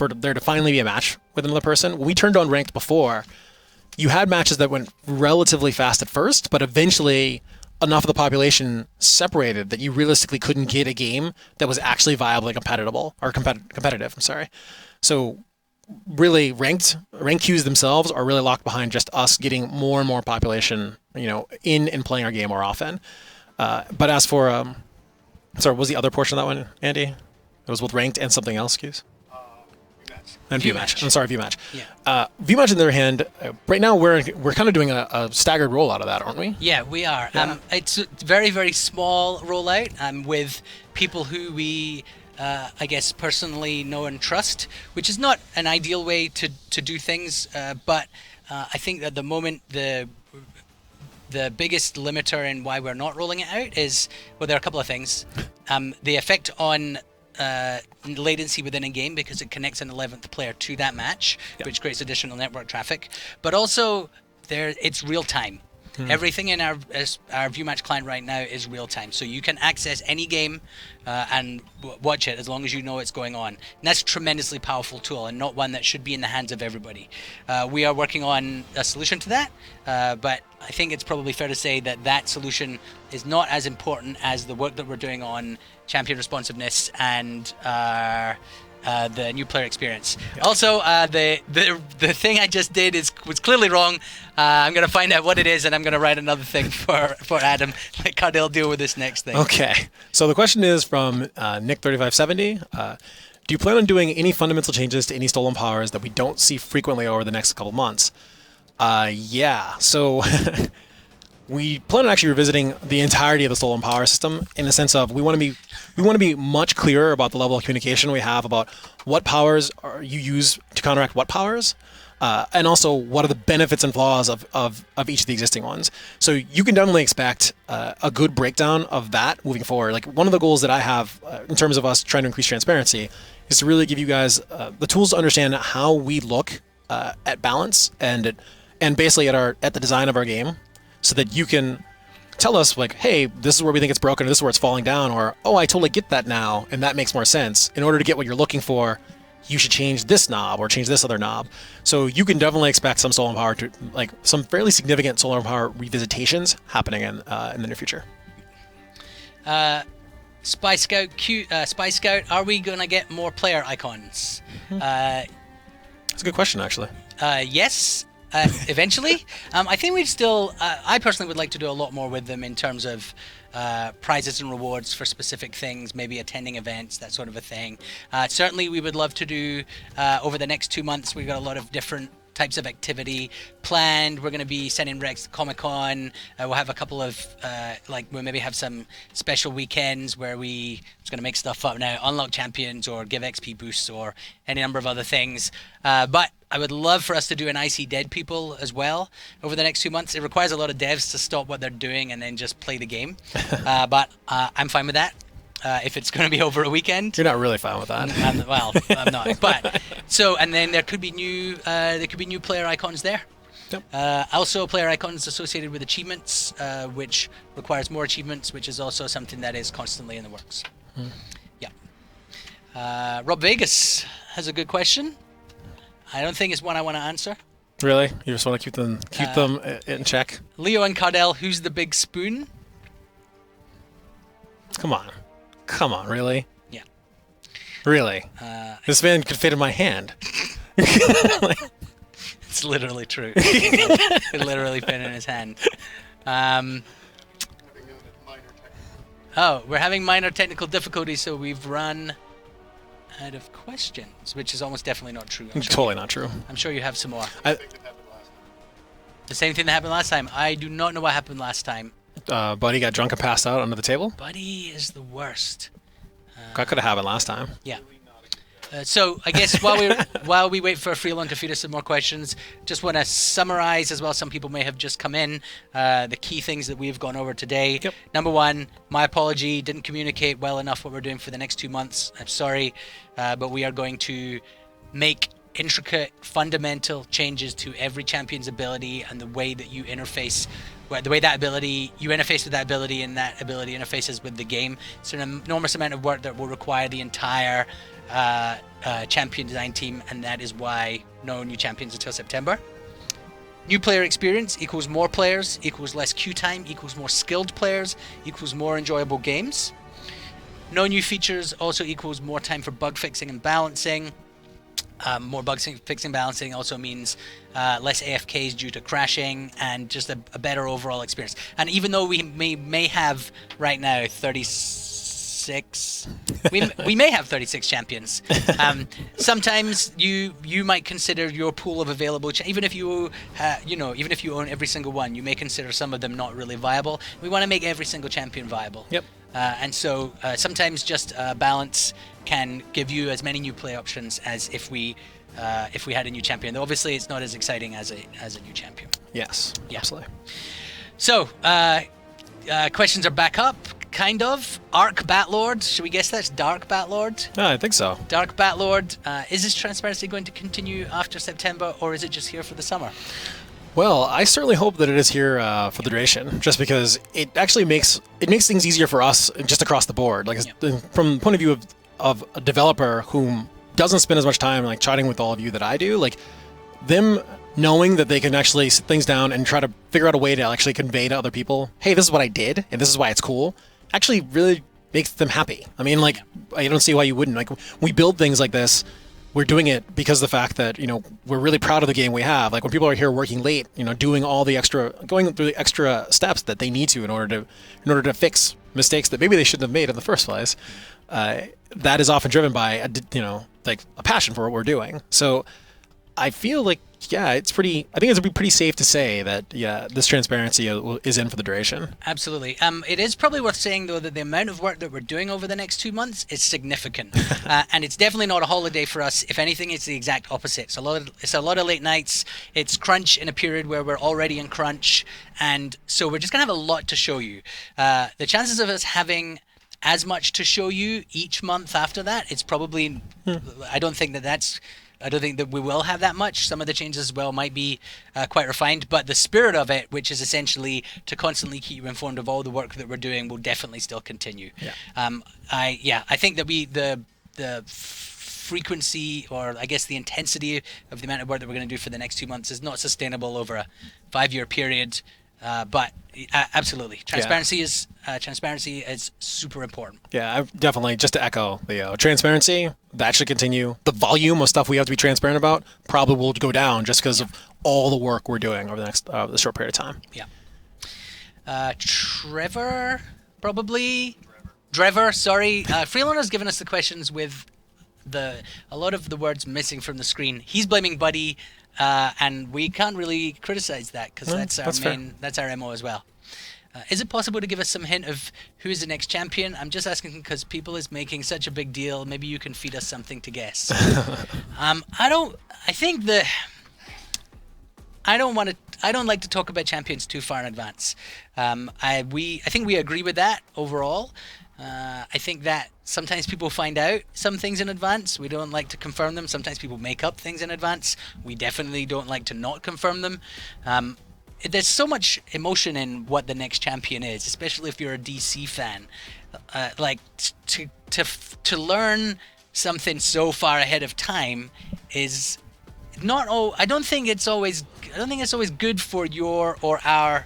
there to finally be a match with another person. When we turned on ranked before, you had matches that went relatively fast at first, but eventually enough of the population separated that you realistically couldn't get a game that was actually viably competitive. I'm sorry. So really ranked queues themselves are really locked behind just us getting more and more population, in and playing our game more often. But as for, sorry, what was the other portion of that one, Andy? It was with ranked and something else, queues? You bet. cards. And ViewMatch. I'm sorry, ViewMatch. Yeah. ViewMatch, on the other hand, right now we're kind of doing a staggered rollout of that, aren't we? Yeah, we are. Yeah. It's a very, very small rollout with people who we, I guess, personally know and trust, which is not an ideal way to do things, but I think at the moment the biggest limiter in why we're not rolling it out is, well, there are a couple of things. The effect on latency within a game, because it connects an 11th player to that match, which creates additional network traffic. But also, it's real time. Everything in our ViewMatch client right now is real time, so you can access any game and watch it as long as you know it's going on. And that's a tremendously powerful tool, and not one that should be in the hands of everybody. We are working on a solution to that, but I think it's probably fair to say that solution is not as important as the work that we're doing on champion responsiveness and the new player experience. Yeah. Also, the thing I just did was clearly wrong. I'm going to find out what it is, and I'm going to write another thing for Adam. Let Cardell deal with this next thing. Okay. So the question is from Nick3570. Do you plan on doing any fundamental changes to any stolen powers that we don't see frequently over the next couple months? Yeah. So we plan on actually revisiting the entirety of the stolen power system, in the sense of we want to be much clearer about the level of communication we have about what powers you use to counteract what powers, and also what are the benefits and flaws of each of the existing ones. So you can definitely expect a good breakdown of that moving forward. Like, one of the goals that I have in terms of us trying to increase transparency is to really give you guys the tools to understand how we look at balance and basically at the design of our game, so that you can tell us, like, hey, this is where we think it's broken, or this is where it's falling down, or, oh, I totally get that now, and that makes more sense. In order to get what you're looking for, you should change this knob or change this other knob. So you can definitely expect some stolen power some fairly significant stolen power revisitations happening in the near future. Spy Scout, are we going to get more player icons? That's a good question, actually. Yes. Eventually. I think we'd still, I personally would like to do a lot more with them in terms of prizes and rewards for specific things, maybe attending events, that sort of a thing. Certainly we would love to do, over the next 2 months, we've got a lot of different types of activity planned. We're going to be sending Rex to Comic-Con. We'll have a couple of, we'll maybe have some special weekends where we're going to make stuff up now, unlock champions or give XP boosts or any number of other things. But I would love for us to do an IC Dead People as well over the next 2 months. It requires a lot of devs to stop what they're doing and then just play the game. But I'm fine with that. If it's going to be over a weekend. You're not really fine with that. I'm not. But and then there could be new player icons there. Yep. Also player icons associated with achievements, which requires more achievements, which is also something that is constantly in the works. Yeah. Rob Vegas has a good question. I don't think it's one I want to answer. Really? You just want to keep them in check? Leo and Cardell, who's the big spoon? Come on, really? Yeah. Really? This man could fit in my hand. It's literally true. It could literally fit in his hand. We're having minor technical difficulties, so we've run out of questions, which is almost definitely not true. Totally not true. I'm sure you have some more. The same thing that happened last time. I do not know what happened last time. Buddy got drunk and passed out under the table. Buddy is the worst. That could have happened last time. Yeah. So I guess while we wait for Freelon to feed us some more questions, just want to summarize as well. Some people may have just come in. The key things that we've gone over today. Yep. Number one, my apology. Didn't communicate well enough what we're doing for the next 2 months. I'm sorry, but we are going to make intricate, fundamental changes to every champion's ability and the way that you interface. The way that ability, you interface with that ability and that ability interfaces with the game. It's an enormous amount of work that will require the entire champion design team, and that is why no new champions until September. New player experience equals more players, equals less queue time, equals more skilled players, equals more enjoyable games. No new features also equals more time for bug fixing and balancing. More bug fixing balancing also means less AFKs due to crashing and just a better overall experience. And even though we may have right now 36 We may have 36 champions. Sometimes you might consider your pool of available, even if you own every single one, you may consider some of them not really viable. We want to make every single champion viable. Yep. And so sometimes just balance can give you as many new play options as if we had a new champion. Though obviously, it's not as exciting as a new champion. Yes. Yeah. Absolutely. So, questions are back up, kind of. Arc Batlord, should we guess that's Dark Batlord? No, I think so. Dark Batlord, is this transparency going to continue after September, or is it just here for the summer? Well, I certainly hope that it is here for the duration, just because it actually makes things easier for us just across the board. Like from the point of view of a developer who doesn't spend as much time like chatting with all of you that I do, like them knowing that they can actually sit things down and try to figure out a way to actually convey to other people, hey, this is what I did and this is why it's cool, actually really makes them happy. I mean, like, I don't see why you wouldn't. Like, we build things like this, we're doing it because of the fact that, we're really proud of the game we have. Like, when people are here working late, doing all the going through the extra steps that they need to in order to fix mistakes that maybe they shouldn't have made in the first place, that is often driven by a passion for what we're doing. So I feel like, I think it's pretty safe to say that, this transparency is in for the duration. Absolutely. It is probably worth saying, though, that the amount of work that we're doing over the next 2 months is significant. And it's definitely not a holiday for us. If anything, it's the exact opposite. It's a lot of late nights. It's crunch in a period where we're already in crunch. And so we're just going to have a lot to show you. The chances of us having as much to show you each month after that, it's probably, I don't think that we will have that much. Some of the changes as well might be quite refined, but the spirit of it, which is essentially to constantly keep you informed of all the work that we're doing, will definitely still continue. Yeah. I think that the frequency, or I guess the intensity of the amount of work that we're going to do for the next 2 months is not sustainable over a 5-year period. But absolutely, transparency is super important. Yeah, I definitely, just to echo the transparency, that should continue. The volume of stuff we have to be transparent about probably will go down just because of all the work we're doing over the next the short period of time. Yeah. Trevor, probably. Trevor, sorry. Freeloader's given us the questions with a lot of the words missing from the screen. He's blaming Buddy. And we can't really criticize that because that's our MO as well. Is it possible to give us some hint of who is the next champion? I'm just asking because people is making such a big deal. Maybe you can feed us something to guess. I don't like to talk about champions too far in advance. I think we agree with that overall. I think that sometimes people find out some things in advance. We don't like to confirm them. Sometimes people make up things in advance. We definitely don't like to not confirm them. There's so much emotion in what the next champion is, especially if you're a DC fan. To learn something so far ahead of time is not. I don't think it's always good for your or our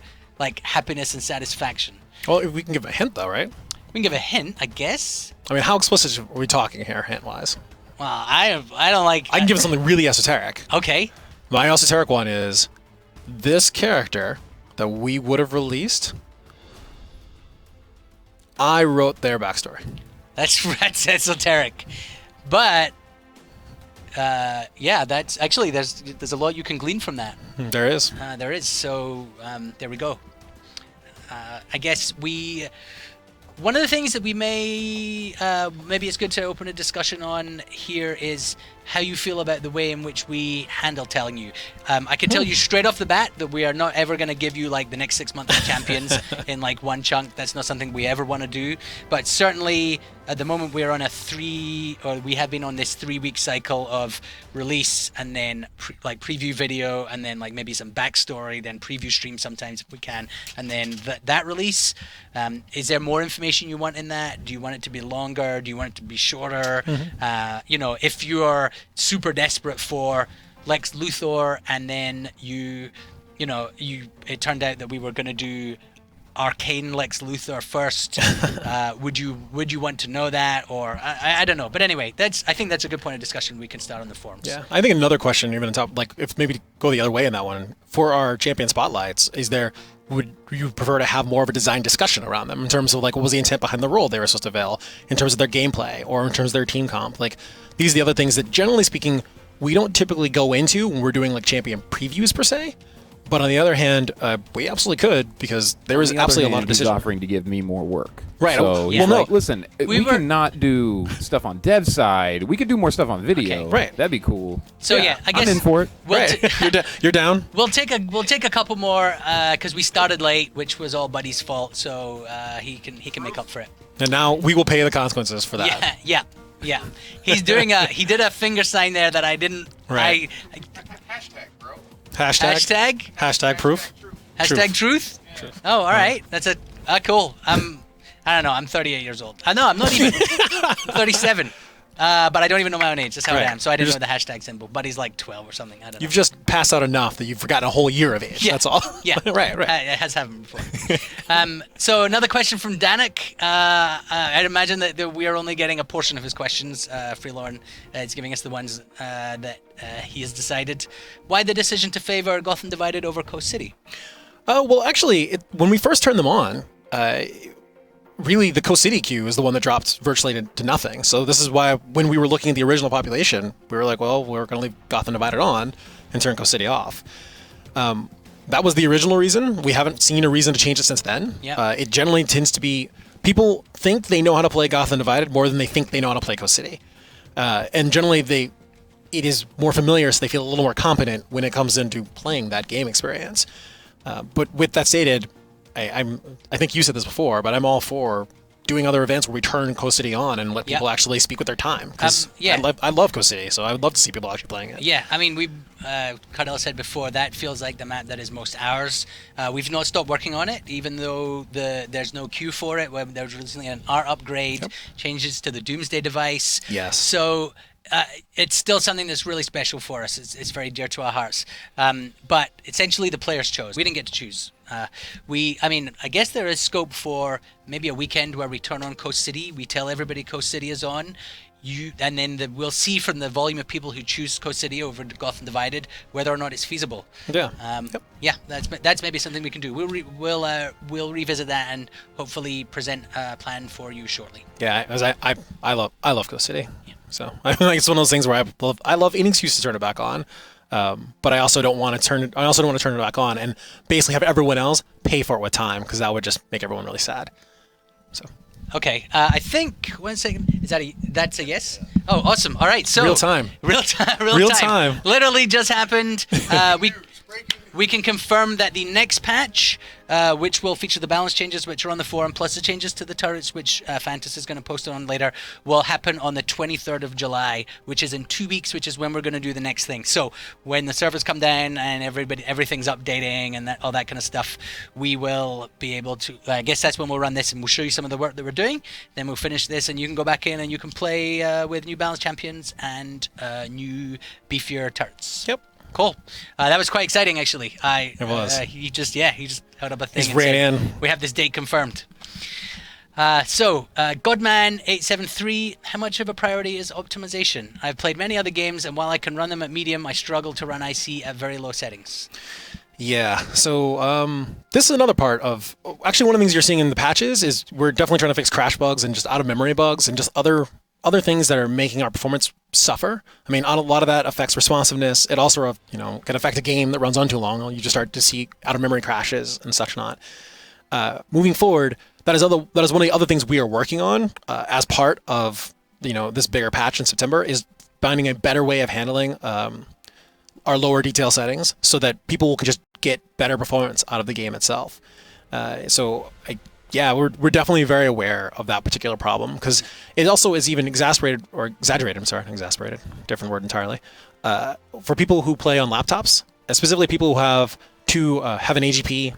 happiness and satisfaction. Well, if we can give a hint, though, right? We can give a hint, I guess. I mean, how explicit are we talking here, hint-wise? Well, I don't like... I can give it something really esoteric. Okay. My esoteric one is, this character that we would have released, I wrote their backstory. That's esoteric. But, that's... Actually, there's a lot you can glean from that. There is. There is. So, there we go. I guess one of the things that we maybe it's good to open a discussion on here is how you feel about the way in which we handle telling you. I can tell you straight off the bat that we are not ever going to give you the next 6 months of champions in one chunk. That's not something we ever want to do. But certainly at the moment we have been on this 3-week cycle of release and then preview video and then maybe some backstory, then preview stream sometimes if we can, and then that release. Is there more information you want in that? Do you want it to be longer? Do you want it to be shorter? If you're super desperate for Lex Luthor and then it turned out that we were going to do Arcane Lex Luthor first, would you want to know that? Or I don't know, but anyway, I think that's a good point of discussion we can start on the forums. Yeah, I think another question even on top, if maybe to go the other way in that one, for our champion spotlights, is there would you prefer to have more of a design discussion around them in terms of like what was the intent behind the role they were supposed to veil, in terms of their gameplay or in terms of their team comp? Like these are the other things that generally speaking we don't typically go into when we're doing like champion previews per se. But on the other hand, we absolutely could, because there is absolutely a lot of He's decision. offering to give me more work. Right. So Yeah. well, no. like, listen, we cannot do stuff on dev side. We could do more stuff on video. Okay, right. That'd be cool. So yeah, I guess I'm in for it. We'll, Right. You're down? we'll take a couple more because we started late, which was all Buddy's fault. So he can make up for it. And now we will pay the consequences for that. Yeah. He's doing he did a finger sign there that I didn't. Right. Hashtag, bro. Hashtag proof. Hashtag truth. Oh, all right. That's cool. I don't know. I'm 38 years old. No, I'm not even. I'm 37. But I don't even know my own age. That's how I Right. am. So I didn't You're know the hashtag symbol. Buddy's like 12 or something. I don't know. You've just passed out enough that you've forgotten a whole year of age. Yeah. That's all. Yeah. right. It has happened before. So another question from Danik. I'd imagine that we are only getting a portion of his questions. Freelorn is giving us the ones that he has decided. Why the decision to favor Gotham Divided over Coast City? Well, actually, when we first turned them on, really the Coast City queue is the one that dropped virtually to nothing. So this is why when we were looking at the original population, we were like, well, we're going to leave Gotham Divided on and turn Coast City off. That was the original reason. We haven't seen a reason to change it since then. Yeah. It generally tends to be people think they know how to play Gotham Divided more than they think they know how to play Coast City. And generally it is more familiar, so they feel a little more competent when it comes into playing that game experience. But with that stated, I think you said this before, but I'm all for doing other events where we turn Coast City on and let people actually speak with their time. Because I love Coast City, so I would love to see people actually playing it. Yeah, I mean, Cardell said before, that feels like the map that is most ours. We've not stopped working on it, even though there's no queue for it. There's recently an art upgrade, changes to the Doomsday device. Yes. So it's still something that's really special for us. It's very dear to our hearts. But essentially, the players chose. We didn't get to choose. I guess there is scope for maybe a weekend where we turn on Coast City. We tell everybody Coast City is on. And then we'll see from the volume of people who choose Coast City over Gotham Divided whether or not it's feasible. Yeah. Yeah, that's maybe something we can do. We'll revisit that and hopefully present a plan for you shortly. Yeah, as I love Coast City. Yeah. So it's one of those things where I love any excuse to turn it back on. But I also don't want to turn it back on and basically have everyone else pay for it with time, because that would just make everyone really sad. So. Okay, I think 1 second. That's a yes? Oh, awesome. All right, so Real time. Real time. Literally just happened. We can confirm that the next patch, which will feature the balance changes which are on the forum, plus the changes to the turrets, which Fantas is going to post on later, will happen on the 23rd of July, which is in 2 weeks, which is when we're going to do the next thing. So when the servers come down and everything's updating and all that kind of stuff, we will be able to, I guess that's when we'll run this and we'll show you some of the work that we're doing. Then we'll finish this and you can go back in and you can play with new balance champions and new beefier turrets. Yep. Cool. That was quite exciting, actually. It was. He just held up a thing. Just and ran said, in. We have this date confirmed. Godman873, how much of a priority is optimization? I've played many other games, and while I can run them at medium, I struggle to run IC at very low settings. Yeah, so this is another part of... Actually, one of the things you're seeing in the patches is we're definitely trying to fix crash bugs and just out-of-memory bugs and just other things that are making our performance suffer. I mean, a lot of that affects responsiveness. It also, can affect a game that runs on too long. You just start to see out-of-memory crashes and such not. Moving forward, that is one of the other things we are working on as part of this bigger patch in September, is finding a better way of handling our lower detail settings so that people can just get better performance out of the game itself. We're definitely very aware of that particular problem, because it also is even exaggerated, different word entirely, for people who play on laptops, specifically people who have an AGP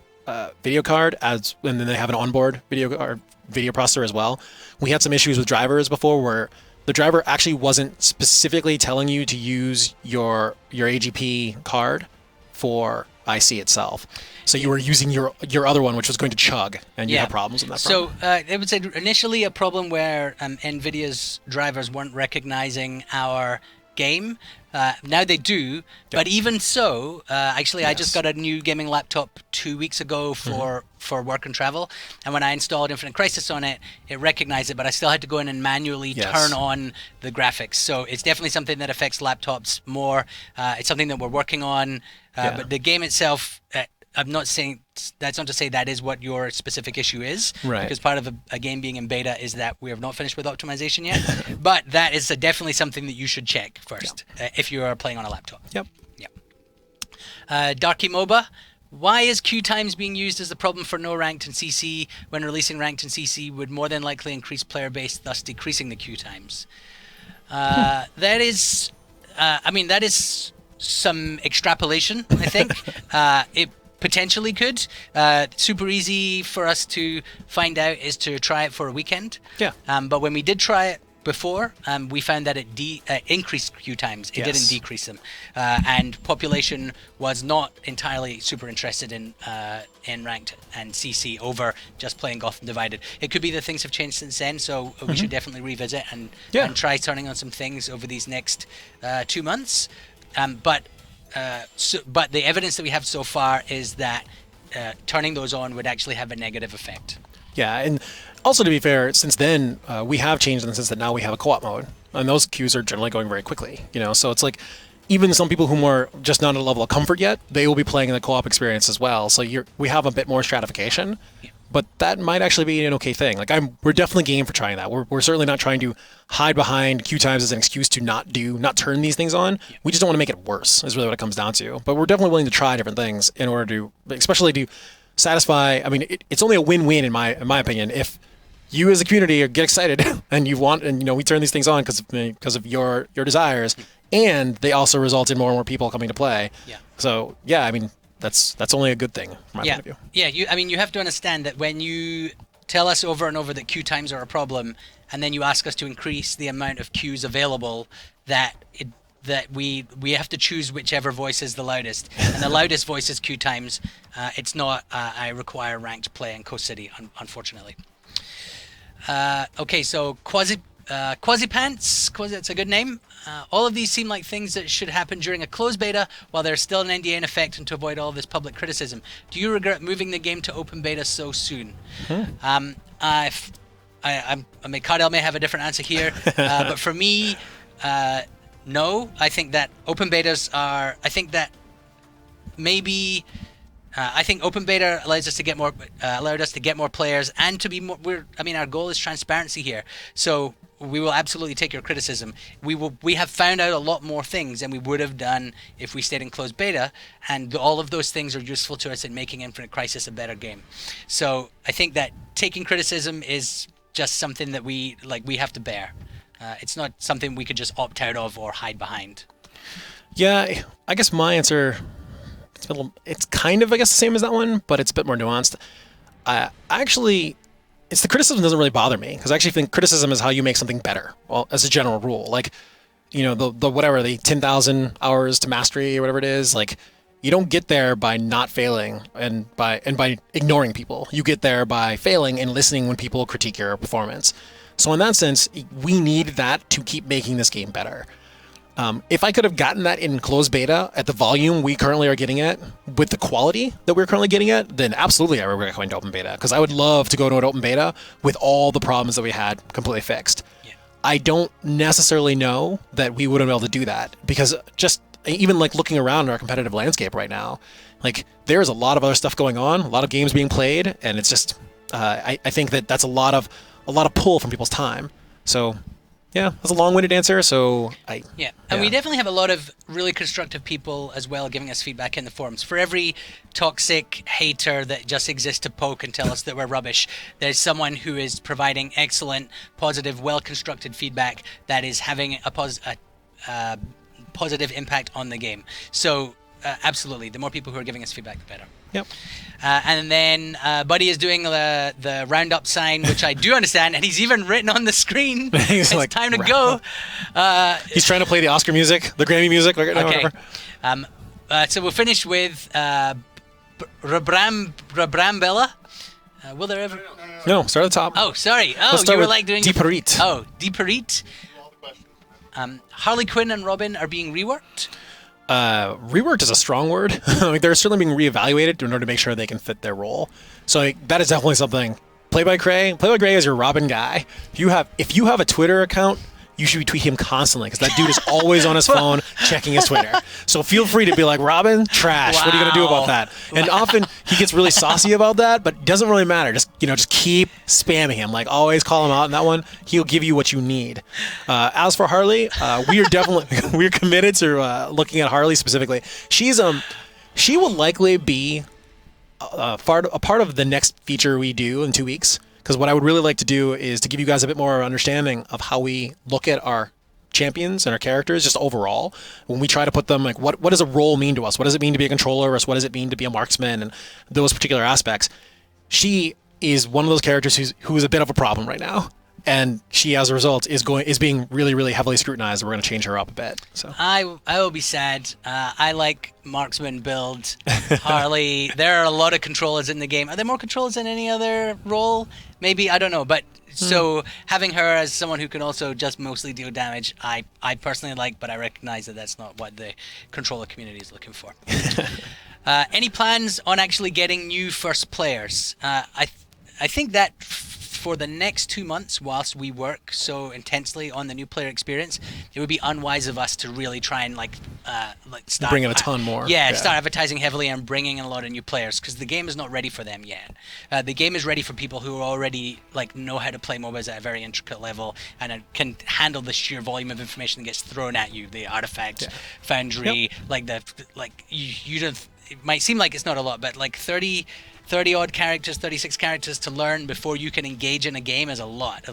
video card and then they have an onboard video processor as well. We had some issues with drivers before where the driver actually wasn't specifically telling you to use your AGP card for IC itself. So you were using your other one, which was going to chug, and you had problems in that. So I would say initially a problem where NVIDIA's drivers weren't recognizing our game. Now they do, but even so, actually, I just got a new gaming laptop 2 weeks ago for work and travel, and when I installed Infinite Crisis on it, it recognized it, but I still had to go in and manually turn on the graphics. So it's definitely something that affects laptops more. It's something that we're working on, but the game itself, I'm not saying that's not to say that is what your specific issue is, right? Because part of a game being in beta is that we have not finished with optimization yet. But that is definitely something that you should check first if you are playing on a laptop. Yep. Darky MOBA. Why is queue times being used as the problem for no ranked in CC when releasing ranked in CC would more than likely increase player base, thus decreasing the queue times? That is, that is some extrapolation. I think it potentially could. Super easy for us to find out is to try it for a weekend. Yeah. But when we did try it before, we found that it increased queue times. It didn't decrease them. And population was not entirely super interested in ranked and CC over just playing Gotham Divided. It could be that things have changed since then, so we should definitely revisit and try turning on some things over these next 2 months. But the evidence that we have so far is that turning those on would actually have a negative effect. Yeah, and also to be fair, since then we have changed in the sense that now we have a co-op mode, and those queues are generally going very quickly. So it's like even some people who are just not at a level of comfort yet, they will be playing in the co-op experience as well. So we have a bit more stratification. Yeah. But that might actually be an okay thing. Like we're definitely game for trying that. We're certainly not trying to hide behind queue times as an excuse to not turn these things on. Yeah. We just don't want to make it worse, is really what it comes down to. But we're definitely willing to try different things in order to, especially to satisfy. I mean, it's only a win-win in my opinion if you as a community get excited and we turn these things on because of your desires, and they also result in more and more people coming to play. Yeah. So yeah, I mean. That's only a good thing from my point of view. Yeah, you have to understand that when you tell us over and over that queue times are a problem, and then you ask us to increase the amount of queues available, that we have to choose whichever voice is the loudest, and the loudest voice is queue times. It's not I require ranked play in Coast City, unfortunately. Okay, so Quasi-Pants, it's a good name. All of these seem like things that should happen during a closed beta while there's still an NDA in effect and to avoid all this public criticism. Do you regret moving the game to open beta so soon? I mean, Cardell may have a different answer here, but for me, no. I think that open betas are, I think open beta allowed us to get more players and to be more. Our goal is transparency here, so we will absolutely take your criticism. We have found out a lot more things than we would have done if we stayed in closed beta, and all of those things are useful to us in making Infinite Crisis a better game. So I think that taking criticism is just something that we have to bear. It's not something we could just opt out of or hide behind. Yeah, I guess my answer. It's kind of, I guess, the same as that one, but it's a bit more nuanced. It's the criticism doesn't really bother me, because I actually think criticism is how you make something better. Well, as a general rule, like, the 10,000 hours to mastery or whatever it is, like, you don't get there by not failing and by ignoring people. You get there by failing and listening when people critique your performance. So in that sense, we need that to keep making this game better. If I could have gotten that in closed beta at the volume we currently are getting at, with the quality that we're currently getting at, then absolutely I regret going to open beta, because I would love to go to an open beta with all the problems that we had completely fixed. Yeah. I don't necessarily know that we wouldn't be able to do that, because just even like looking around our competitive landscape right now, like there's a lot of other stuff going on, a lot of games being played, and it's just I think that's a lot of pull from people's time. So. Yeah, that's a long-winded answer, and we definitely have a lot of really constructive people as well giving us feedback in the forums. For every toxic hater that just exists to poke and tell us that we're rubbish, there's someone who is providing excellent, positive, well-constructed feedback that is having a positive impact on the game. So, absolutely, the more people who are giving us feedback, the better. Yep. And then Buddy is doing the roundup sign, which I do understand, and he's even written on the screen. It's like, time to go. He's trying to play the Oscar music, the Grammy music. Okay. So we'll finish with Rabrambella. Will there ever? No, start at the top. Oh, sorry. Let's start you were with like doing Deeperit. Oh, Deeperit. Harley Quinn and Robin are being reworked. Reworked is a strong word. Like, they're certainly being reevaluated in order to make sure they can fit their role. So like, that is definitely something. Play by Gray is your Robin guy. If you have a Twitter account, you should be tweeting him constantly, because that dude is always on his phone checking his Twitter. So feel free to be like, Robin, trash. Wow. What are you gonna do about that? And often he gets really saucy about that, but it doesn't really matter. Just keep spamming him. Like, always call him out in that one. He'll give you what you need. As for Harley, we're committed to looking at Harley specifically. She will likely be a part of the next feature we do in 2 weeks. Because what I would really like to do is to give you guys a bit more understanding of how we look at our champions and our characters just overall. When we try to put them, like, what does a role mean to us? What does it mean to be a controller? Or what does it mean to be a marksman? And those particular aspects. She is one of those characters who is a bit of a problem right now. And she, as a result, is being really, really heavily scrutinized. And we're going to change her up a bit. So I will be sad. I like marksman build. Harley. There are a lot of controllers in the game. Are there more controllers than any other role? Maybe, I don't know. But so having her as someone who can also just mostly deal damage, I personally like. But I recognize that that's not what the controller community is looking for. Any plans on actually getting new first players? I think that for the next 2 months, whilst we work so intensely on the new player experience, it would be unwise of us to really try and start bring in a ton more. Start advertising heavily and bringing in a lot of new players, because the game is not ready for them yet. The game is ready for people who already know how to play MOBAs at a very intricate level and can handle the sheer volume of information that gets thrown at you. The artifact foundry, you don't. It might seem like it's not a lot, but 30 odd characters, 36 characters to learn before you can engage in a game is a lot.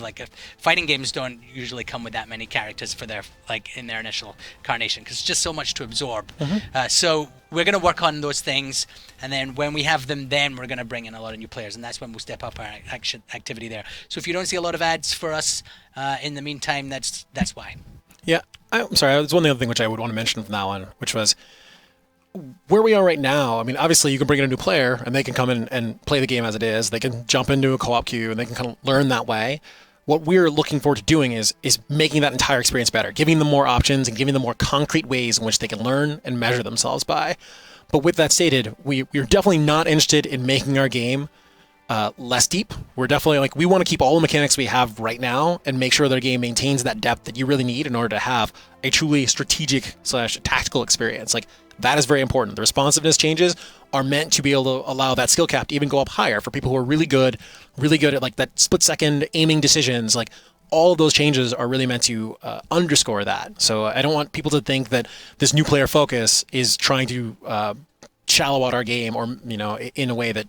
Fighting games don't usually come with that many characters for their in their initial incarnation, because it's just so much to absorb. So we're going to work on those things, and then when we have them, then we're going to bring in a lot of new players, and that's when we'll step up our activity there. So if you don't see a lot of ads for us in the meantime, that's why. Yeah, I'm sorry. There's one other thing which I would want to mention from that one, which was where we are right now. I mean, obviously you can bring in a new player and they can come in and play the game as it is. They can jump into a co-op queue and they can kind of learn that way. What we're looking forward to doing is making that entire experience better, giving them more options and giving them more concrete ways in which they can learn and measure themselves by. But with that stated, we're definitely not interested in making our game less deep. We're definitely we want to keep all the mechanics we have right now and make sure that our game maintains that depth that you really need in order to have a truly strategic / tactical experience. That is very important. The responsiveness changes are meant to be able to allow that skill cap to even go up higher for people who are really good at that split-second aiming decisions. All of those changes are really meant to underscore that. So I don't want people to think that this new player focus is trying to shallow out our game or in a way that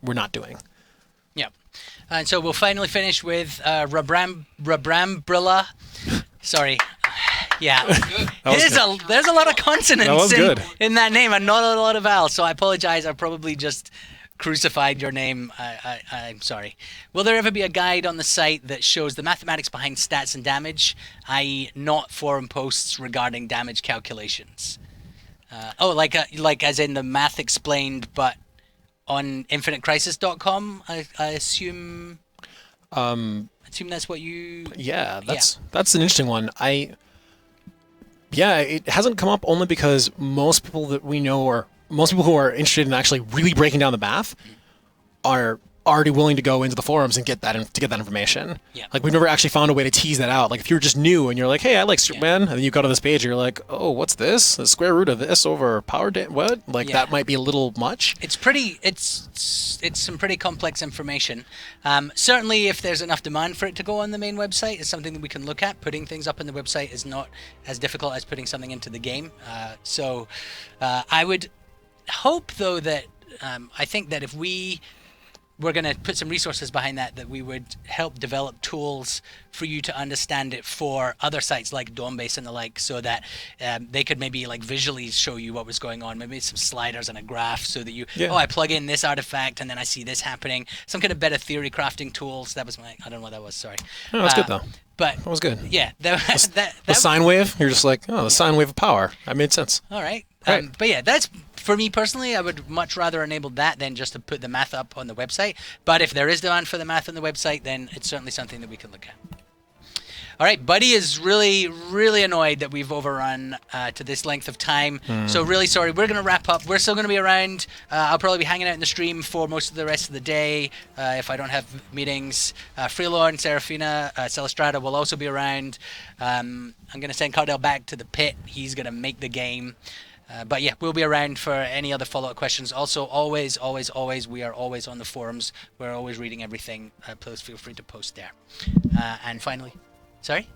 we're not doing. Yeah. And so we'll finally finish with Rabrambrilla. Sorry. Yeah, there's a lot of consonants in that name and not a lot of vowels, so I apologize. I probably just crucified your name. I'm sorry. Will there ever be a guide on the site that shows the mathematics behind stats and damage, i.e. not forum posts regarding damage calculations? As in the math explained, but on infinitecrisis.com, I assume. I assume that's what you. Yeah, that's an interesting one. It hasn't come up only because most people that we know, or most people who are interested in actually really breaking down the math, are already willing to go into the forums and get that information. Yeah. We've never actually found a way to tease that out. If you're just new and you're like, hey, I like Superman, and then you go to this page and you're like, oh, what's this? The square root of this over power what? That might be a little much. It's some pretty complex information. Certainly if there's enough demand for it to go on the main website, it's something that we can look at. Putting things up on the website is not as difficult as putting something into the game. So I would hope, though, that I think that if we're going to put some resources behind that we would help develop tools for you to understand it for other sites like Dawnbase and the like, so that they could maybe visually show you what was going on, maybe some sliders and a graph, so that I plug in this artifact and then I see this happening. Some kind of better theory crafting tools. That was I don't know what that was, sorry. No, that's good though. But that was good. Yeah. The sine wave, you're just the sine wave of power. That made sense. All right. But yeah, that's, for me personally, I would much rather enable that than just to put the math up on the website. But if there is demand for the math on the website, then it's certainly something that we can look at. All right, Buddy is really, really annoyed that we've overrun to this length of time. So really sorry. We're going to wrap up. We're still going to be around. I'll probably be hanging out in the stream for most of the rest of the day if I don't have meetings. Freelord, Serafina, Celestrata will also be around. I'm going to send Cardell back to the pit. He's going to make the game. But yeah, we'll be around for any other follow-up questions. Also, always, we are always on the forums. We're always reading everything. Please feel free to post there. And finally, sorry?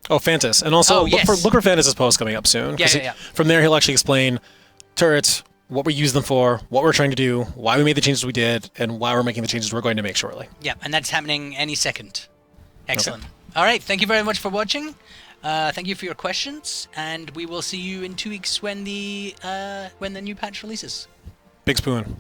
Oh, Fantas. And also, look for Fantas' post coming up soon. Yeah. From there, he'll actually explain turrets, what we use them for, what we're trying to do, why we made the changes we did, and why we're making the changes we're going to make shortly. Yeah, and that's happening any second. Excellent. Okay. All right, thank you very much for watching. Thank you for your questions, and we will see you in 2 weeks when the new patch releases. Big spoon.